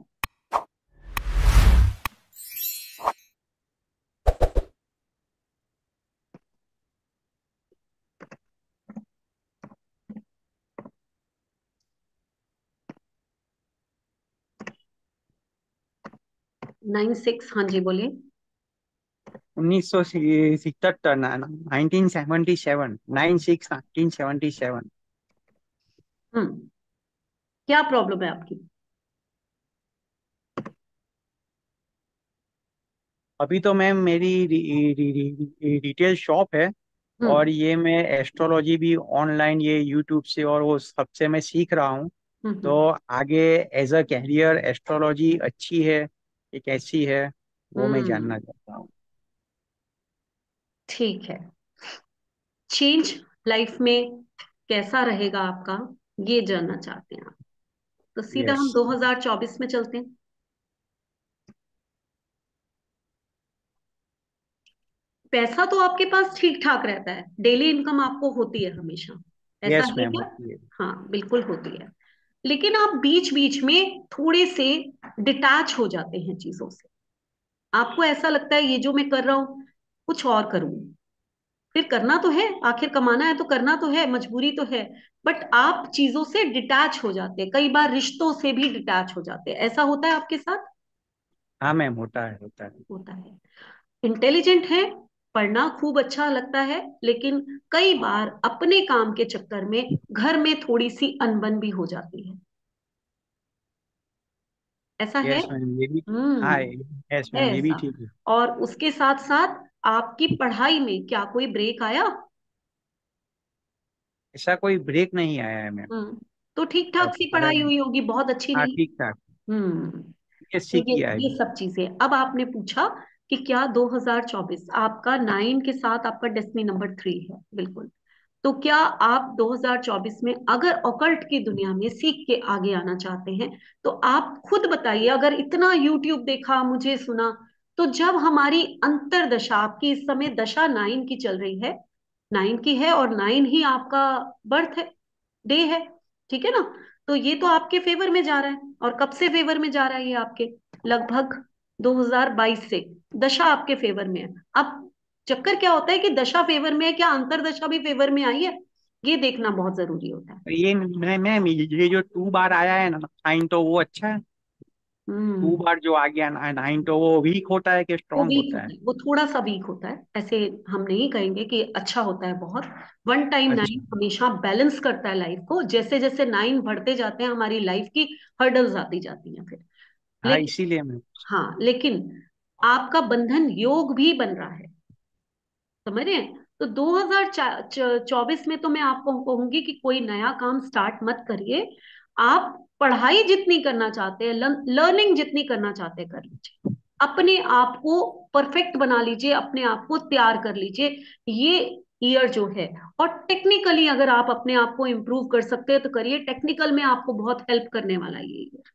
Speaker 2: नाइन सिक्स, हाँ जी बोलिए।
Speaker 6: 1977, 1977, 9/6/1977।
Speaker 2: हम्म, क्या प्रॉब्लम है आपकी?
Speaker 6: अभी तो मैम मेरी रिटेल शॉप है, और
Speaker 2: हम्म
Speaker 6: ये मैं एस्ट्रोलॉजी भी ऑनलाइन ये यूट्यूब से और वो सबसे मैं सीख रहा हूँ। तो
Speaker 2: हम्म
Speaker 6: आगे एज अ कैरियर एस्ट्रोलॉजी अच्छी है कि कैसी है, वो मैं
Speaker 2: हम्म,
Speaker 6: जानना चाहता हूँ।
Speaker 2: ठीक है। चेंज लाइफ में कैसा रहेगा आपका, ये जानना चाहते हैं आप, तो सीधा
Speaker 6: यस।
Speaker 2: हम 2024 में चलते हैं। पैसा तो आपके पास ठीक ठाक रहता है, डेली इनकम आपको होती है हमेशा, ऐसा
Speaker 6: यस
Speaker 2: है
Speaker 6: मैम,
Speaker 2: क्या?
Speaker 6: होती है।
Speaker 2: हाँ बिल्कुल होती है। लेकिन आप बीच बीच में थोड़े से डिटैच हो जाते हैं चीजों से। आपको ऐसा लगता है ये जो मैं कर रहा हूं कुछ और करूं, फिर करना तो है, आखिर कमाना है तो करना तो है, मजबूरी तो है। बट आप चीजों से डिटैच हो जाते हैं, कई बार रिश्तों से भी डिटैच हो जाते हैं। ऐसा होता है आपके साथ?
Speaker 6: हाँ मैम, होता है होता है।
Speaker 2: होता है। इंटेलिजेंट है, पढ़ना खूब अच्छा लगता है, लेकिन कई बार अपने काम के चक्कर में घर में थोड़ी सी अनबन भी हो जाती है। ऐसा है?
Speaker 6: यस मैम, ये भी। हाँ,
Speaker 2: हम्म,
Speaker 6: यस
Speaker 2: है
Speaker 6: मैम, ये भी
Speaker 2: ऐसा।
Speaker 6: ठीक है।
Speaker 2: और उसके साथ साथ आपकी पढ़ाई में क्या कोई ब्रेक आया?
Speaker 6: ऐसा कोई ब्रेक नहीं आया है मैम।
Speaker 2: तो ठीक ठाक
Speaker 6: अब
Speaker 2: सी पढ़ाई हुई होगी, बहुत अच्छी
Speaker 6: हाँ,
Speaker 2: नहीं?
Speaker 6: ठीक ठाक।
Speaker 2: हम्म,
Speaker 6: ये
Speaker 2: तो
Speaker 6: सीख
Speaker 2: ये
Speaker 6: किया है।
Speaker 2: ये सब चीजें। अब आपने पूछा कि क्या 2024 आपका 9 के साथ आपका डेस्टिनी नंबर 3 है, बिल्कुल। तो क्या आप 2024 में अगर ऑकल्ट की दुनिया में सीख के आगे आना चाहते हैं, तो आप खुद बताइए। अगर इतना यूट्यूब देखा, मुझे सुना, तो जब हमारी अंतरदशा, आपकी इस समय दशा 9 की चल रही है, 9 की है, और 9 ही आपका बर्थ है, डे है, ठीक है ना? तो ये तो आपके फेवर में जा रहा है। और कब से फेवर में जा रहा है ये आपके? लगभग 2022 से दशा आपके फेवर में है। अब चक्कर क्या होता है कि दशा फेवर में है, क्या अंतरदशा भी फेवर में आई है, ये देखना बहुत जरूरी होता है।
Speaker 6: ये मैम ये जो 2 बार आया है ना 9, तो वो अच्छा है। 2 बार जो आ गया 9, तो वो वीक होता है कि
Speaker 2: वो
Speaker 6: स्ट्रांग
Speaker 2: वीक
Speaker 6: होता
Speaker 2: होता
Speaker 6: है?
Speaker 2: है, वो थोड़ा सा वीक होता है, ऐसे हम नहीं कहेंगे कि अच्छा होता है बहुत। वन टाइम
Speaker 6: अच्छा।
Speaker 2: 9 हमेशा बैलेंस करता है लाइफ को। जैसे जैसे 9 बढ़ते जाते हैं, हमारी लाइफ की हर्डल्स आती जाती हैं फिर।
Speaker 6: हाँ,
Speaker 2: लेकिन
Speaker 6: इसीलिए मैं।
Speaker 2: हाँ, लेकिन आपका बंधन योग भी बन रहा है, समझ रहे हैं? तो 2024 में तो मैं आपको कहूंगी कि कोई नया काम स्टार्ट मत करिए। आप पढ़ाई जितनी करना चाहते हैं, लर्निंग जितनी करना चाहते हैं, कर लीजिए। अपने आप को परफेक्ट बना लीजिए, अपने आप को तैयार कर लीजिए। ये ईयर जो है, और टेक्निकली अगर आप अपने आप को इम्प्रूव कर सकते हैं तो करिए। टेक्निकल में आपको बहुत हेल्प करने वाला ये ईयर।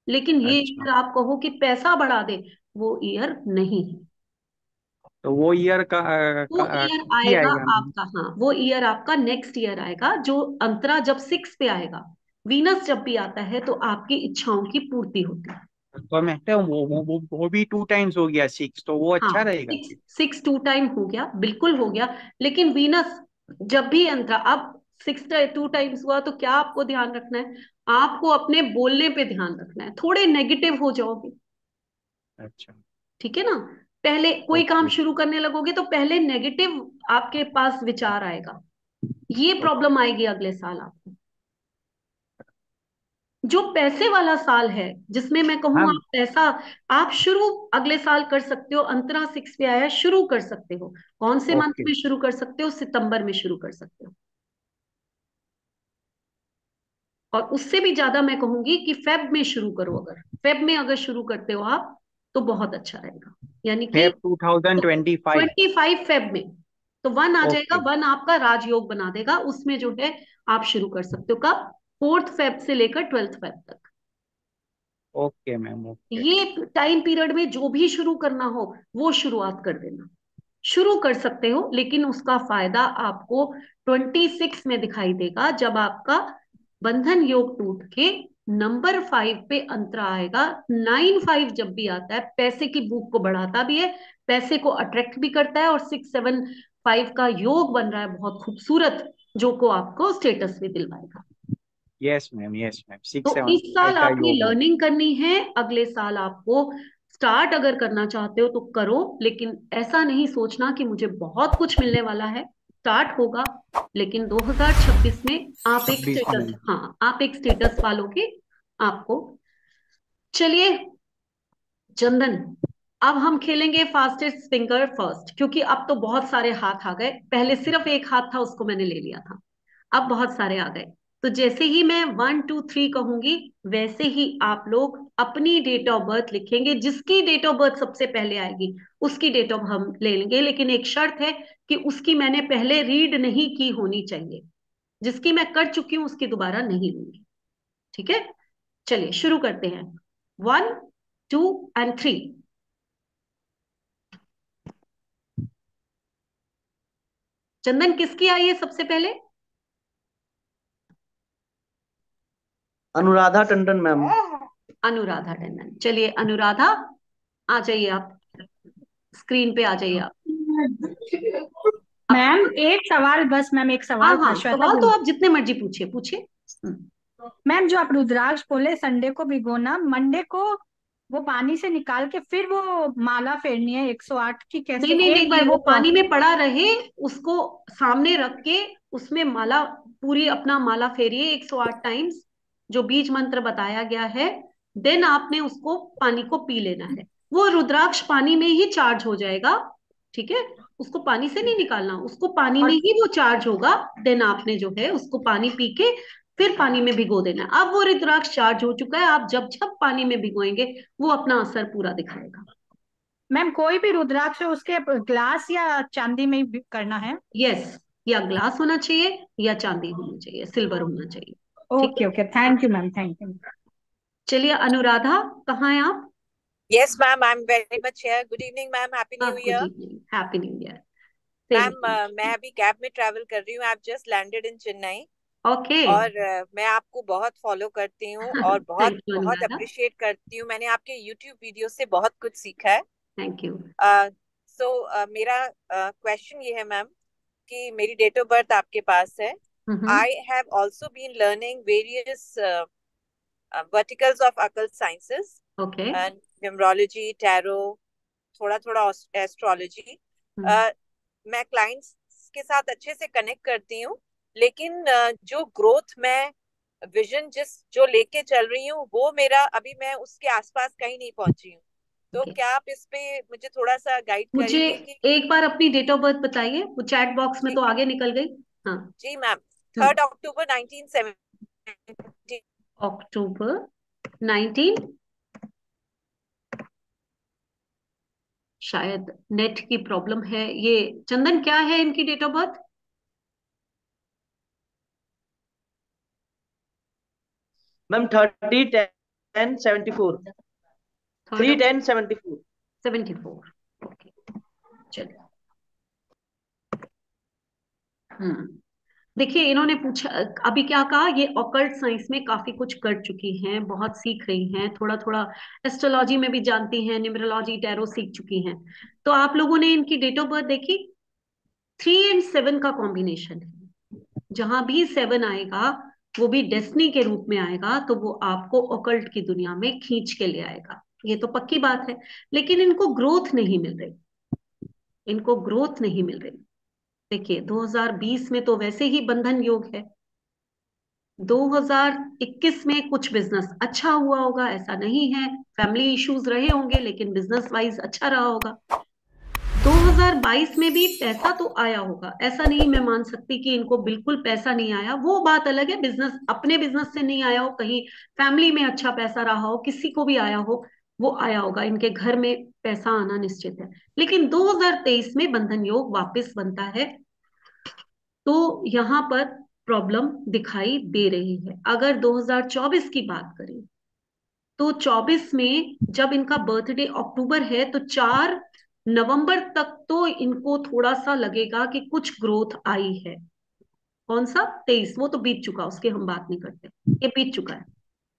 Speaker 2: लेकिन ये
Speaker 6: अच्छा,
Speaker 2: ईयर आप कहो कि पैसा बढ़ा दे, वो ईयर नहीं है।
Speaker 6: तो वो ईयर
Speaker 2: वो ईयर
Speaker 6: कभी
Speaker 2: आएगा
Speaker 6: आएगा मैम?
Speaker 2: आपका, हाँ, वो ईयर आपका नेक्स्ट ईयर आएगा, जो अंतरा जब 6 पे आएगा, वीनस जब भी आता है, तो आपकी इच्छाओं की पूर्ति होती है।
Speaker 6: तो मैं कहता हूँ वो भी 2 टाइम्स हो गया 6, तो वो
Speaker 2: हाँ,
Speaker 6: अच्छा रहेगा
Speaker 2: 6
Speaker 6: फिर।
Speaker 2: 6 2 टाइम हो गया, बिल्कुल हो गया। लेकिन वीनस जब भी अंतरा, अब 6 2 टाइम्स हुआ, तो क्या आपको ध्यान रखना है? आपको अपने बोलने पे ध्यान रखना है, थोड़े नेगेटिव हो जाओगे,
Speaker 6: अच्छा।
Speaker 2: ठीक है ना? पहले कोई काम
Speaker 6: ओके।
Speaker 2: शुरू करने लगोगे तो पहले नेगेटिव आपके पास विचार आएगा। ये
Speaker 6: ओके।
Speaker 2: प्रॉब्लम आएगी अगले साल आपको। जो पैसे वाला साल है, जिसमें मैं कहूँ
Speaker 6: हाँ।
Speaker 2: आप पैसा, आप शुरू अगले साल कर सकते हो। अंतरा 6 पे आया, शुरू कर सकते हो। कौन से मंथ
Speaker 6: ओके।
Speaker 2: में शुरू कर सकते हो? सितंबर में शुरू कर सकते हो। और उससे भी ज्यादा मैं कहूंगी कि फेब में शुरू करो। अगर फेब में अगर शुरू करते हो आप, तो बहुत अच्छा रहेगा। यानी कि
Speaker 6: फेब 2025।
Speaker 2: 25 फेब में, तो 1 आ जाएगा।
Speaker 6: ओके।
Speaker 2: 1 आपका राजयोग बना देगा, उसमें जो है आप शुरू कर सकते हो। कब? 4 फेब से लेकर 12 फेब तक।
Speaker 6: Okay ma'am. ओके।
Speaker 2: ये टाइम पीरियड में जो भी शुरू करना हो, वो शुरुआत कर देना। शुरू कर सकते हो, लेकिन उसका फायदा आपको 26 में दिखाई देगा, जब आपका बंधन योग टूट के नंबर 5 पे अंतरा आएगा। 9 5 जब भी आता है, पैसे की भूख को बढ़ाता भी है, पैसे को अट्रैक्ट भी करता है। और 6 7 5 का योग बन रहा है, बहुत खूबसूरत, जो को आपको स्टेटस भी दिलवाएगा।
Speaker 6: यस मैम, यस मैम,
Speaker 2: तो
Speaker 6: 6 7
Speaker 2: इस साल
Speaker 6: 5 का
Speaker 2: आपने
Speaker 6: योग है।
Speaker 2: लर्निंग करनी है। अगले साल आपको स्टार्ट अगर करना चाहते हो तो करो, लेकिन ऐसा नहीं सोचना कि मुझे बहुत कुछ मिलने वाला है। स्टार्ट होगा, लेकिन 2026 में आप एक
Speaker 6: 26
Speaker 2: स्टेटस,
Speaker 6: में।
Speaker 2: हाँ, आप एक स्टेटस पालोगे आपको। चलिए चंदन, अब हम खेलेंगे फास्टेस्ट फिंगर फर्स्ट, क्योंकि अब तो बहुत सारे हाथ आ गए। पहले सिर्फ एक हाथ था, उसको मैंने ले लिया था, अब बहुत सारे आ गए। तो जैसे ही मैं 1 2 3 कहूंगी, वैसे ही आप लोग अपनी डेट ऑफ बर्थ लिखेंगे। जिसकी डेट ऑफ बर्थ सबसे पहले आएगी, उसकी डेट ऑफ हम ले लेंगे। लेकिन एक शर्त है कि उसकी मैंने पहले रीड नहीं की होनी चाहिए। जिसकी मैं कर चुकी हूं, उसकी दोबारा नहीं लूंगी, ठीक है? चलिए शुरू करते हैं। 1 2 एंड 3। चंदन, किसकी आई है सबसे पहले?
Speaker 7: अनुराधा टंडन मैम।
Speaker 2: अनुराधा टंडन। चलिए अनुराधा, आ जाइए आप, स्क्रीन पे आ जाइए आप।
Speaker 5: मैम एक सवाल बस, मैम एक
Speaker 2: हाँ
Speaker 5: सवाल था,
Speaker 2: हाँ,
Speaker 5: श्वेता
Speaker 2: सवाल तो
Speaker 5: बोल।
Speaker 2: आप जितने मर्जी पूछिए, पूछिए।
Speaker 5: मैम जो आप रुद्राक्ष बोले संडे को भिगोना, मंडे को वो पानी से निकाल के फिर वो माला फेरनी है 108 की,
Speaker 2: नहीं
Speaker 5: कैसे
Speaker 2: नहीं
Speaker 5: एक
Speaker 2: नहीं नहीं,
Speaker 5: बार
Speaker 2: वो
Speaker 5: वो
Speaker 2: पानी में पड़ा रहे, उसको सामने रख के उसमें माला, पूरी अपना माला फेरिए 108 टाइम्स, जो बीज मंत्र बताया गया है। देन आपने उसको पानी को पी लेना है। वो रुद्राक्ष पानी में ही चार्ज हो जाएगा, ठीक है? उसको पानी से नहीं निकालना, उसको पानी में
Speaker 5: और
Speaker 2: ही वो चार्ज होगा। देन आपने जो है उसको पानी पी के फिर पानी में भिगो देना है। अब वो रुद्राक्ष चार्ज हो चुका है, आप जब जब पानी में भिगोएंगे, वो अपना असर पूरा दिखाएगा।
Speaker 5: मैम कोई भी रुद्राक्ष उसके ग्लास या चांदी में ही करना है?
Speaker 2: यस, या ग्लास होना चाहिए या चांदी होनी चाहिए, सिल्वर होना चाहिए। ठीक
Speaker 5: ओके
Speaker 2: है,
Speaker 5: okay, thank you ma'am, thank you.
Speaker 2: चलिए अनुराधा, कहाँ हैं आप?
Speaker 7: Yes, ma'am, I'm very much here. Good evening, ma'am. Happy New
Speaker 2: good
Speaker 7: Year.
Speaker 2: Evening, happy new year. Same
Speaker 7: ma'am
Speaker 2: to you.
Speaker 7: मैं अभी कैब में ट्रैवल कर रही हूँ. I just landed in Chennai.
Speaker 2: Okay.
Speaker 7: और मैं आपको बहुत फॉलो करती हूँ और बहुत
Speaker 2: थैंक यू
Speaker 7: बहुत
Speaker 2: अनुराधा,
Speaker 7: अप्रिशिएट करती हूँ. मैंने आपके यूट्यूब वीडियो से बहुत कुछ सीखा है.
Speaker 2: Thank you.
Speaker 7: सो मेरा क्वेश्चन ये है मैम कि मेरी डेट ऑफ बर्थ आपके पास है. I have also been learning various verticals of occult sciences,
Speaker 2: okay.
Speaker 7: Numerology, tarot, थोड़ा थोड़ा एस्ट्रोलॉजी. मैं क्लाइंट्स के साथ अच्छे से कनेक्ट करती हूँ, लेकिन जो ग्रोथ मैं विजन जो लेके चल रही हूँ वो मेरा अभी मैं उसके आसपास कहीं नहीं पहुंची हूँ. तो
Speaker 2: Okay.
Speaker 7: क्या आप इस पे मुझे थोड़ा सा गाइड
Speaker 2: मुझे
Speaker 7: करेंगे कि?
Speaker 2: एक बार अपनी डेट ऑफ बर्थ बताइए, वो चैट बॉक्स में
Speaker 7: जी
Speaker 2: तो आगे निकल गई। हाँ।
Speaker 7: जी मैम, 3 अक्टूबर 1970.
Speaker 2: अक्टूबर 19, शायद नेट की प्रॉब्लम है ये। चंदन, क्या है इनकी date of birth?
Speaker 8: Ma'am 30/10/74. 3/10/74.
Speaker 2: 74। Okay, चलिए। देखिए, इन्होंने पूछा अभी क्या कहा, ये ऑकल्ट साइंस में काफी कुछ कर चुकी हैं, बहुत सीख रही हैं, थोड़ा थोड़ा एस्ट्रोलॉजी में भी जानती हैं, न्यूमरोलॉजी, टैरो सीख चुकी हैं। तो आप लोगों ने इनकी डेट ऑफ बर्थ देखी, 3 और 7 का कॉम्बिनेशन है। जहां भी 7 आएगा वो भी डेस्टिनी के रूप में आएगा, तो वो आपको ऑकल्ट की दुनिया में खींच के ले आएगा, ये तो पक्की बात है। लेकिन इनको ग्रोथ नहीं मिल रही, इनको ग्रोथ नहीं मिल रही। देखिए, 2020 में तो वैसे ही बंधन योग है, 2021 में कुछ बिजनेस अच्छा हुआ होगा, ऐसा नहीं है, फैमिली इश्यूज रहे होंगे, लेकिन बिजनेस वाइज अच्छा रहा होगा। 2022 में भी पैसा तो आया होगा, ऐसा नहीं मैं मान सकती कि इनको बिल्कुल पैसा नहीं आया, वो बात अलग है, बिजनेस अपने बिजनेस से नहीं आया हो, कहीं फैमिली में अच्छा पैसा रहा हो, किसी को भी आया हो, वो आया होगा, इनके घर में पैसा आना निश्चित है। लेकिन 2023 में बंधन योग वापस बनता है, तो यहाँ पर प्रॉब्लम दिखाई दे रही है। अगर 2024 की बात करें तो 24 में जब इनका बर्थडे अक्टूबर है, तो 4 नवंबर तक तो इनको थोड़ा सा लगेगा कि कुछ ग्रोथ आई है। कौन सा 23, वो तो बीत चुका, उसकी हम बात नहीं करते, ये बीत चुका है,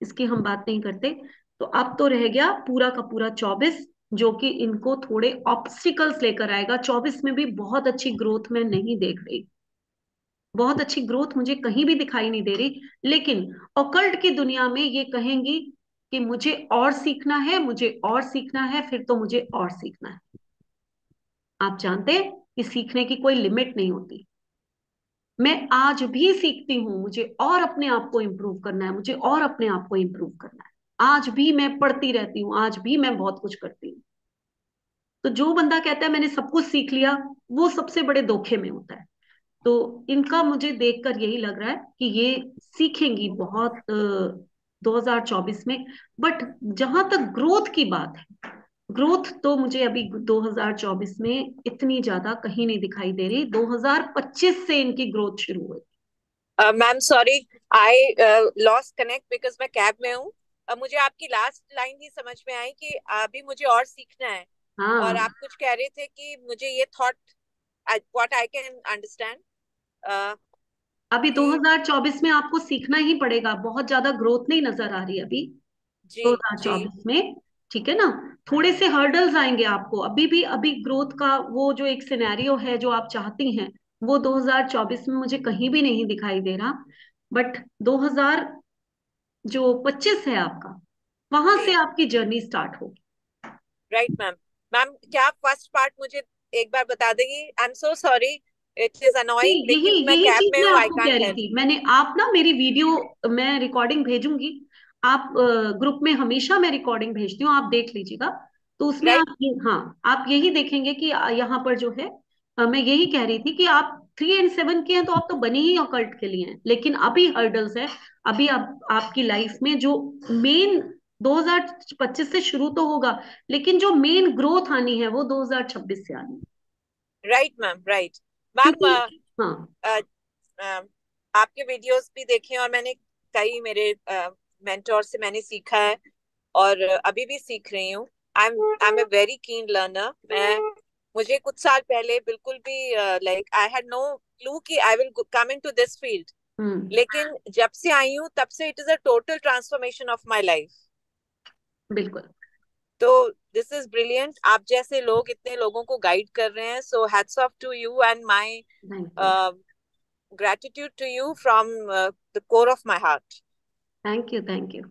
Speaker 2: इसकी हम बात नहीं करते। तो अब तो रह गया पूरा का पूरा 24, जो कि इनको थोड़े ऑब्स्टिकल्स लेकर आएगा। 24 में भी बहुत अच्छी ग्रोथ मैं नहीं देख रही, बहुत अच्छी ग्रोथ मुझे कहीं भी दिखाई नहीं दे रही। लेकिन ऑकल्ट की दुनिया में ये कहेंगी कि मुझे और सीखना है, मुझे और सीखना है, फिर तो मुझे और सीखना है। आप जानते हैं कि सीखने की कोई लिमिट नहीं होती। मैं आज भी सीखती हूँ, मुझे और अपने आप को इम्प्रूव करना है, मुझे और अपने आप को इम्प्रूव करना है। आज भी मैं पढ़ती रहती हूँ, आज भी मैं बहुत कुछ करती हूँ। तो जो बंदा कहता है मैंने सब कुछ सीख लिया, वो सबसे बड़े धोखे में होता है। तो इनका मुझे देखकर यही लग रहा है कि ये सीखेंगी बहुत 2024 में। बट जहां तक ग्रोथ की बात है, ग्रोथ तो मुझे अभी 2024 में इतनी ज्यादा कहीं नहीं दिखाई दे रही, 2025 से इनकी ग्रोथ शुरू हुई।
Speaker 7: Ma'am sorry, I lost connect because मैं कैब में हूँ. मुझे आपकी लास्ट लाइन ही समझ में आई कि अभी मुझे और सीखना है.
Speaker 2: हाँ,
Speaker 7: और आप कुछ कह रहे थे कि मुझे ये thought, what I can understand,
Speaker 2: अभी
Speaker 7: कि
Speaker 2: 2024 में आपको सीखना ही पड़ेगा, बहुत ज्यादा ग्रोथ नहीं नजर आ रही अभी
Speaker 7: जी जी
Speaker 2: 2024 में। ठीक है ना, थोड़े से हर्डल्स आएंगे आपको अभी भी। अभी ग्रोथ का वो जो एक सिनेरियो है जो आप चाहती हैं, वो 2024 में मुझे कहीं भी नहीं दिखाई दे रहा। बट 2025 है आपका, वहां
Speaker 7: जी
Speaker 2: से आपकी जर्नी स्टार्ट होगी।
Speaker 7: Right ma'am. मैम क्या आप फर्स्ट पार्ट मुझे एक बार बता देंगी? I am so sorry, it is annoying,
Speaker 2: यही
Speaker 7: लेकिन मैं
Speaker 2: यही
Speaker 7: कैब
Speaker 2: चीज
Speaker 7: में
Speaker 2: मैं
Speaker 7: हूँ, आई
Speaker 2: आपको कह
Speaker 7: कांट
Speaker 2: रही
Speaker 7: हेल्प.
Speaker 2: थी। मैंने आप ना मेरी वीडियो मैं रिकॉर्डिंग भेजूंगी, आप ग्रुप में हमेशा मैं रिकॉर्डिंग भेजती हूँ, आप देख लीजिएगा। तो उसमें
Speaker 7: राइट.
Speaker 2: आप हाँ, आप यही देखेंगे कि यहाँ पर जो है मैं यही कह रही थी कि आप 3 और 7 के हैं, तो आप तो बनी ही ऑकल्ट के लिए हैं। लेकिन अभी हर्डल्स है, अभी आपकी लाइफ में जो मेन 2025 से शुरू तो होगा, लेकिन जो मेन ग्रोथ आनी है वो 2026 से आनी है।
Speaker 7: Right ma'am, right ma'am.
Speaker 2: क्योंकि हाँ,
Speaker 7: आपके वीडियोस भी देखे और मैंने कई मेरे मेंटोर से मैंने सीखा है और अभी भी सीख रही हूँ। I am a very keen learner. मुझे कुछ साल पहले बिल्कुल भी like I had no clue कि I will come into this field, लेकिन जब से आई हूँ तब से it is a total transformation of my life.
Speaker 2: बिल्कुल।
Speaker 7: तो दिस इज ब्रिलियंट। आप जैसे लोग इतने लोगों को गाइड कर रहे हैं, so hats off to you and my gratitude to you from the core of my heart.
Speaker 2: Thank you, thank you.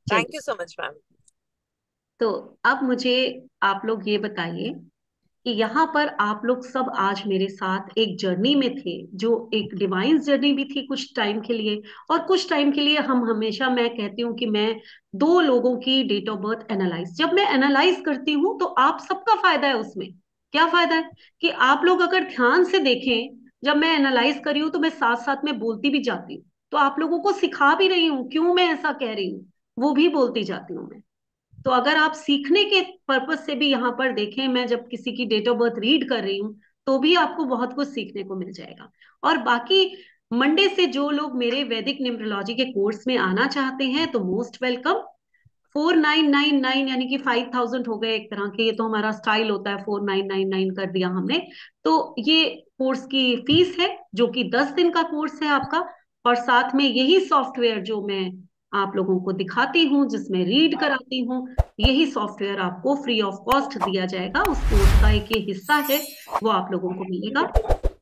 Speaker 7: Thank you so much, ma'am.
Speaker 2: तो अब मुझे आप लोग ये बताइए कि यहाँ पर आप लोग सब आज मेरे साथ एक जर्नी में थे, जो एक डिवाइन जर्नी भी थी कुछ टाइम के लिए, और कुछ टाइम के लिए हम हमेशा, मैं कहती हूँ कि मैं 2 लोगों की डेट ऑफ बर्थ एनालाइज, जब मैं एनालाइज करती हूँ तो आप सबका फायदा है उसमें। क्या फायदा है कि आप लोग अगर ध्यान से देखें, जब मैं एनालाइज कर रही हूँ तो मैं साथ साथ में बोलती भी जाती हूँ, तो आप लोगों को सिखा भी रही हूँ क्यों मैं ऐसा कह रही हूँ, वो भी बोलती जाती हूँ मैं। तो अगर आप सीखने के पर्पज से भी यहाँ पर देखें, मैं जब किसी की डेट ऑफ बर्थ रीड कर रही हूँ तो भी आपको बहुत कुछ सीखने को मिल जाएगा। और बाकी मंडे से जो लोग मेरे वैदिक न्यूमरोलॉजी के कोर्स में आना चाहते हैं तो मोस्ट वेलकम। 4999 यानी कि 5000 हो गए एक तरह के, ये तो हमारा स्टाइल होता है, 4999 कर दिया हमने। तो ये कोर्स की फीस है, जो कि 10 दिन का कोर्स है आपका, और साथ में यही सॉफ्टवेयर जो मैं आप लोगों को दिखाती हूँ, जिसमें रीड कराती हूँ, यही सॉफ्टवेयर आपको फ्री ऑफ कॉस्ट दिया जाएगा। उस कोर्स का एक ये हिस्सा है, वो आप लोगों को मिलेगा।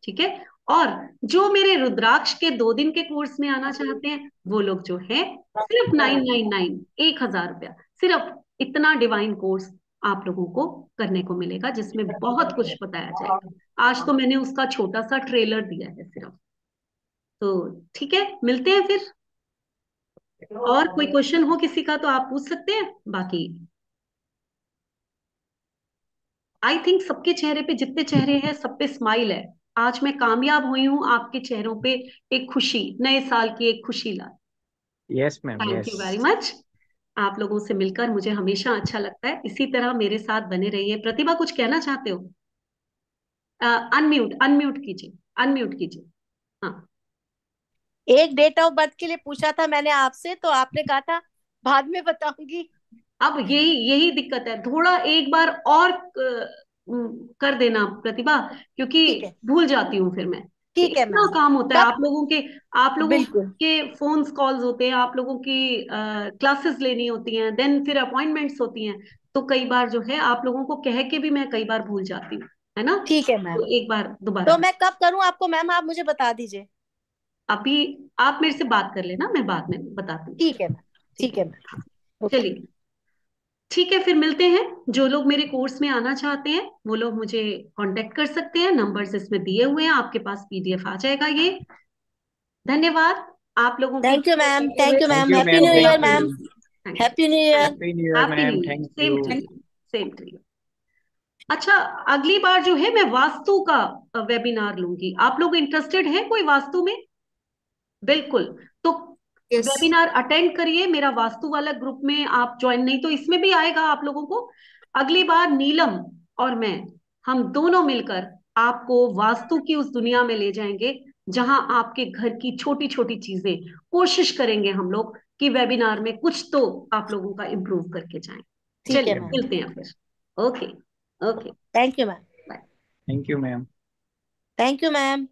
Speaker 2: ठीक है। और जो मेरे रुद्राक्ष के 2 दिन के कोर्स में आना चाहते हैं वो लोग जो है, सिर्फ 999, 1000 रुपया, सिर्फ इतना डिवाइन कोर्स आप लोगों को करने को मिलेगा, जिसमें बहुत कुछ बताया जाएगा। आज तो मैंने उसका छोटा सा ट्रेलर दिया है सिर्फ। तो ठीक है, मिलते हैं फिर। और कोई क्वेश्चन हो किसी का तो आप पूछ सकते हैं। बाकी आई थिंक सबके चेहरे पे, जितने चेहरे हैं सब पे स्माइल है। आज मैं कामयाब हुई हूँ आपके चेहरों पे एक खुशी, नए साल की एक खुशी ला।
Speaker 6: Yes ma'am,
Speaker 2: thank
Speaker 6: yes.
Speaker 2: You very much. आप लोगों से मिलकर मुझे हमेशा अच्छा लगता है, इसी तरह मेरे साथ बने रहिए। प्रतिभा, कुछ कहना चाहते हो? अनम्यूट अनम्यूट कीजिए, अनम्यूट कीजिए। हाँ,
Speaker 9: एक डेट ऑफ बर्थ के लिए पूछा था मैंने आपसे, तो आपने कहा था बाद में बताऊंगी।
Speaker 2: अब यही यही दिक्कत है, थोड़ा एक बार और कर देना प्रतिभा, क्योंकि
Speaker 9: ठीक है,
Speaker 2: भूल जाती हूँ फिर मैं। कि
Speaker 9: ठीक है
Speaker 2: इतना
Speaker 9: मैम।
Speaker 2: काम होता है
Speaker 9: कब?
Speaker 2: आप लोगों
Speaker 9: बिल्कुल।
Speaker 2: के फोन्स कॉल्स होते हैं, आप लोगों की क्लासेस लेनी होती हैं, देन फिर अपॉइंटमेंट्स होती हैं, तो कई बार जो है आप लोगों को कह के भी मैं कई बार भूल जाती हूँ, है ना।
Speaker 9: ठीक है मैम।
Speaker 2: तो एक बार दोबारा,
Speaker 9: तो मैं कब करूं आपको मैम, आप मुझे बता दीजिए।
Speaker 2: अभी आप मेरे से बात कर लेना, मैं बाद में बताती हूँ।
Speaker 9: ठीक है मैम,
Speaker 2: ठीक
Speaker 9: ठीक
Speaker 2: है,
Speaker 9: है मैम। ओके।
Speaker 2: चलिए ठीक है, फिर मिलते हैं। जो लोग मेरे कोर्स में आना चाहते हैं वो लोग मुझे कांटेक्ट कर सकते हैं, नंबर्स इसमें दिए हुए हैं, आपके पास पीडीएफ आ जाएगा ये। धन्यवाद आप लोगों के
Speaker 9: थैंक यू
Speaker 2: लिए
Speaker 9: मैम,
Speaker 2: बैठे हुए।
Speaker 9: Thank you
Speaker 6: thank
Speaker 9: ma'am,
Speaker 6: you
Speaker 9: happy
Speaker 6: ma'am,
Speaker 9: new
Speaker 6: thank
Speaker 9: year
Speaker 6: you.
Speaker 9: Ma'am.
Speaker 2: Thank you,
Speaker 9: happy new year.
Speaker 6: Happy new year
Speaker 2: happy
Speaker 6: ma'am,
Speaker 2: new year,
Speaker 6: thank
Speaker 2: same
Speaker 6: you.
Speaker 2: To you, same to you. अच्छा, अगली बार जो है मैं वास्तु का वेबिनार लूंगी। आप लोग इंटरेस्टेड हैं कोई वास्तु में? बिल्कुल। तो
Speaker 9: यस।
Speaker 2: वेबिनार अटेंड करिए, मेरा वास्तु वाला ग्रुप में आप ज्वाइन, नहीं तो इसमें भी आएगा आप लोगों को। अगली बार नीलम और मैं, हम दोनों मिलकर आपको वास्तु की उस दुनिया में ले जाएंगे, जहां आपके घर की छोटी छोटी चीजें कोशिश करेंगे हम लोग कि वेबिनार में कुछ तो आप लोगों का इम्प्रूव करके जाएं।
Speaker 9: ठीक है
Speaker 2: चलिए
Speaker 9: मैम।
Speaker 2: मिलते हैं फिर। Okay, okay,
Speaker 9: thank you ma'am.
Speaker 2: Bye.
Speaker 6: Thank you ma'am.
Speaker 9: Thank you ma'am.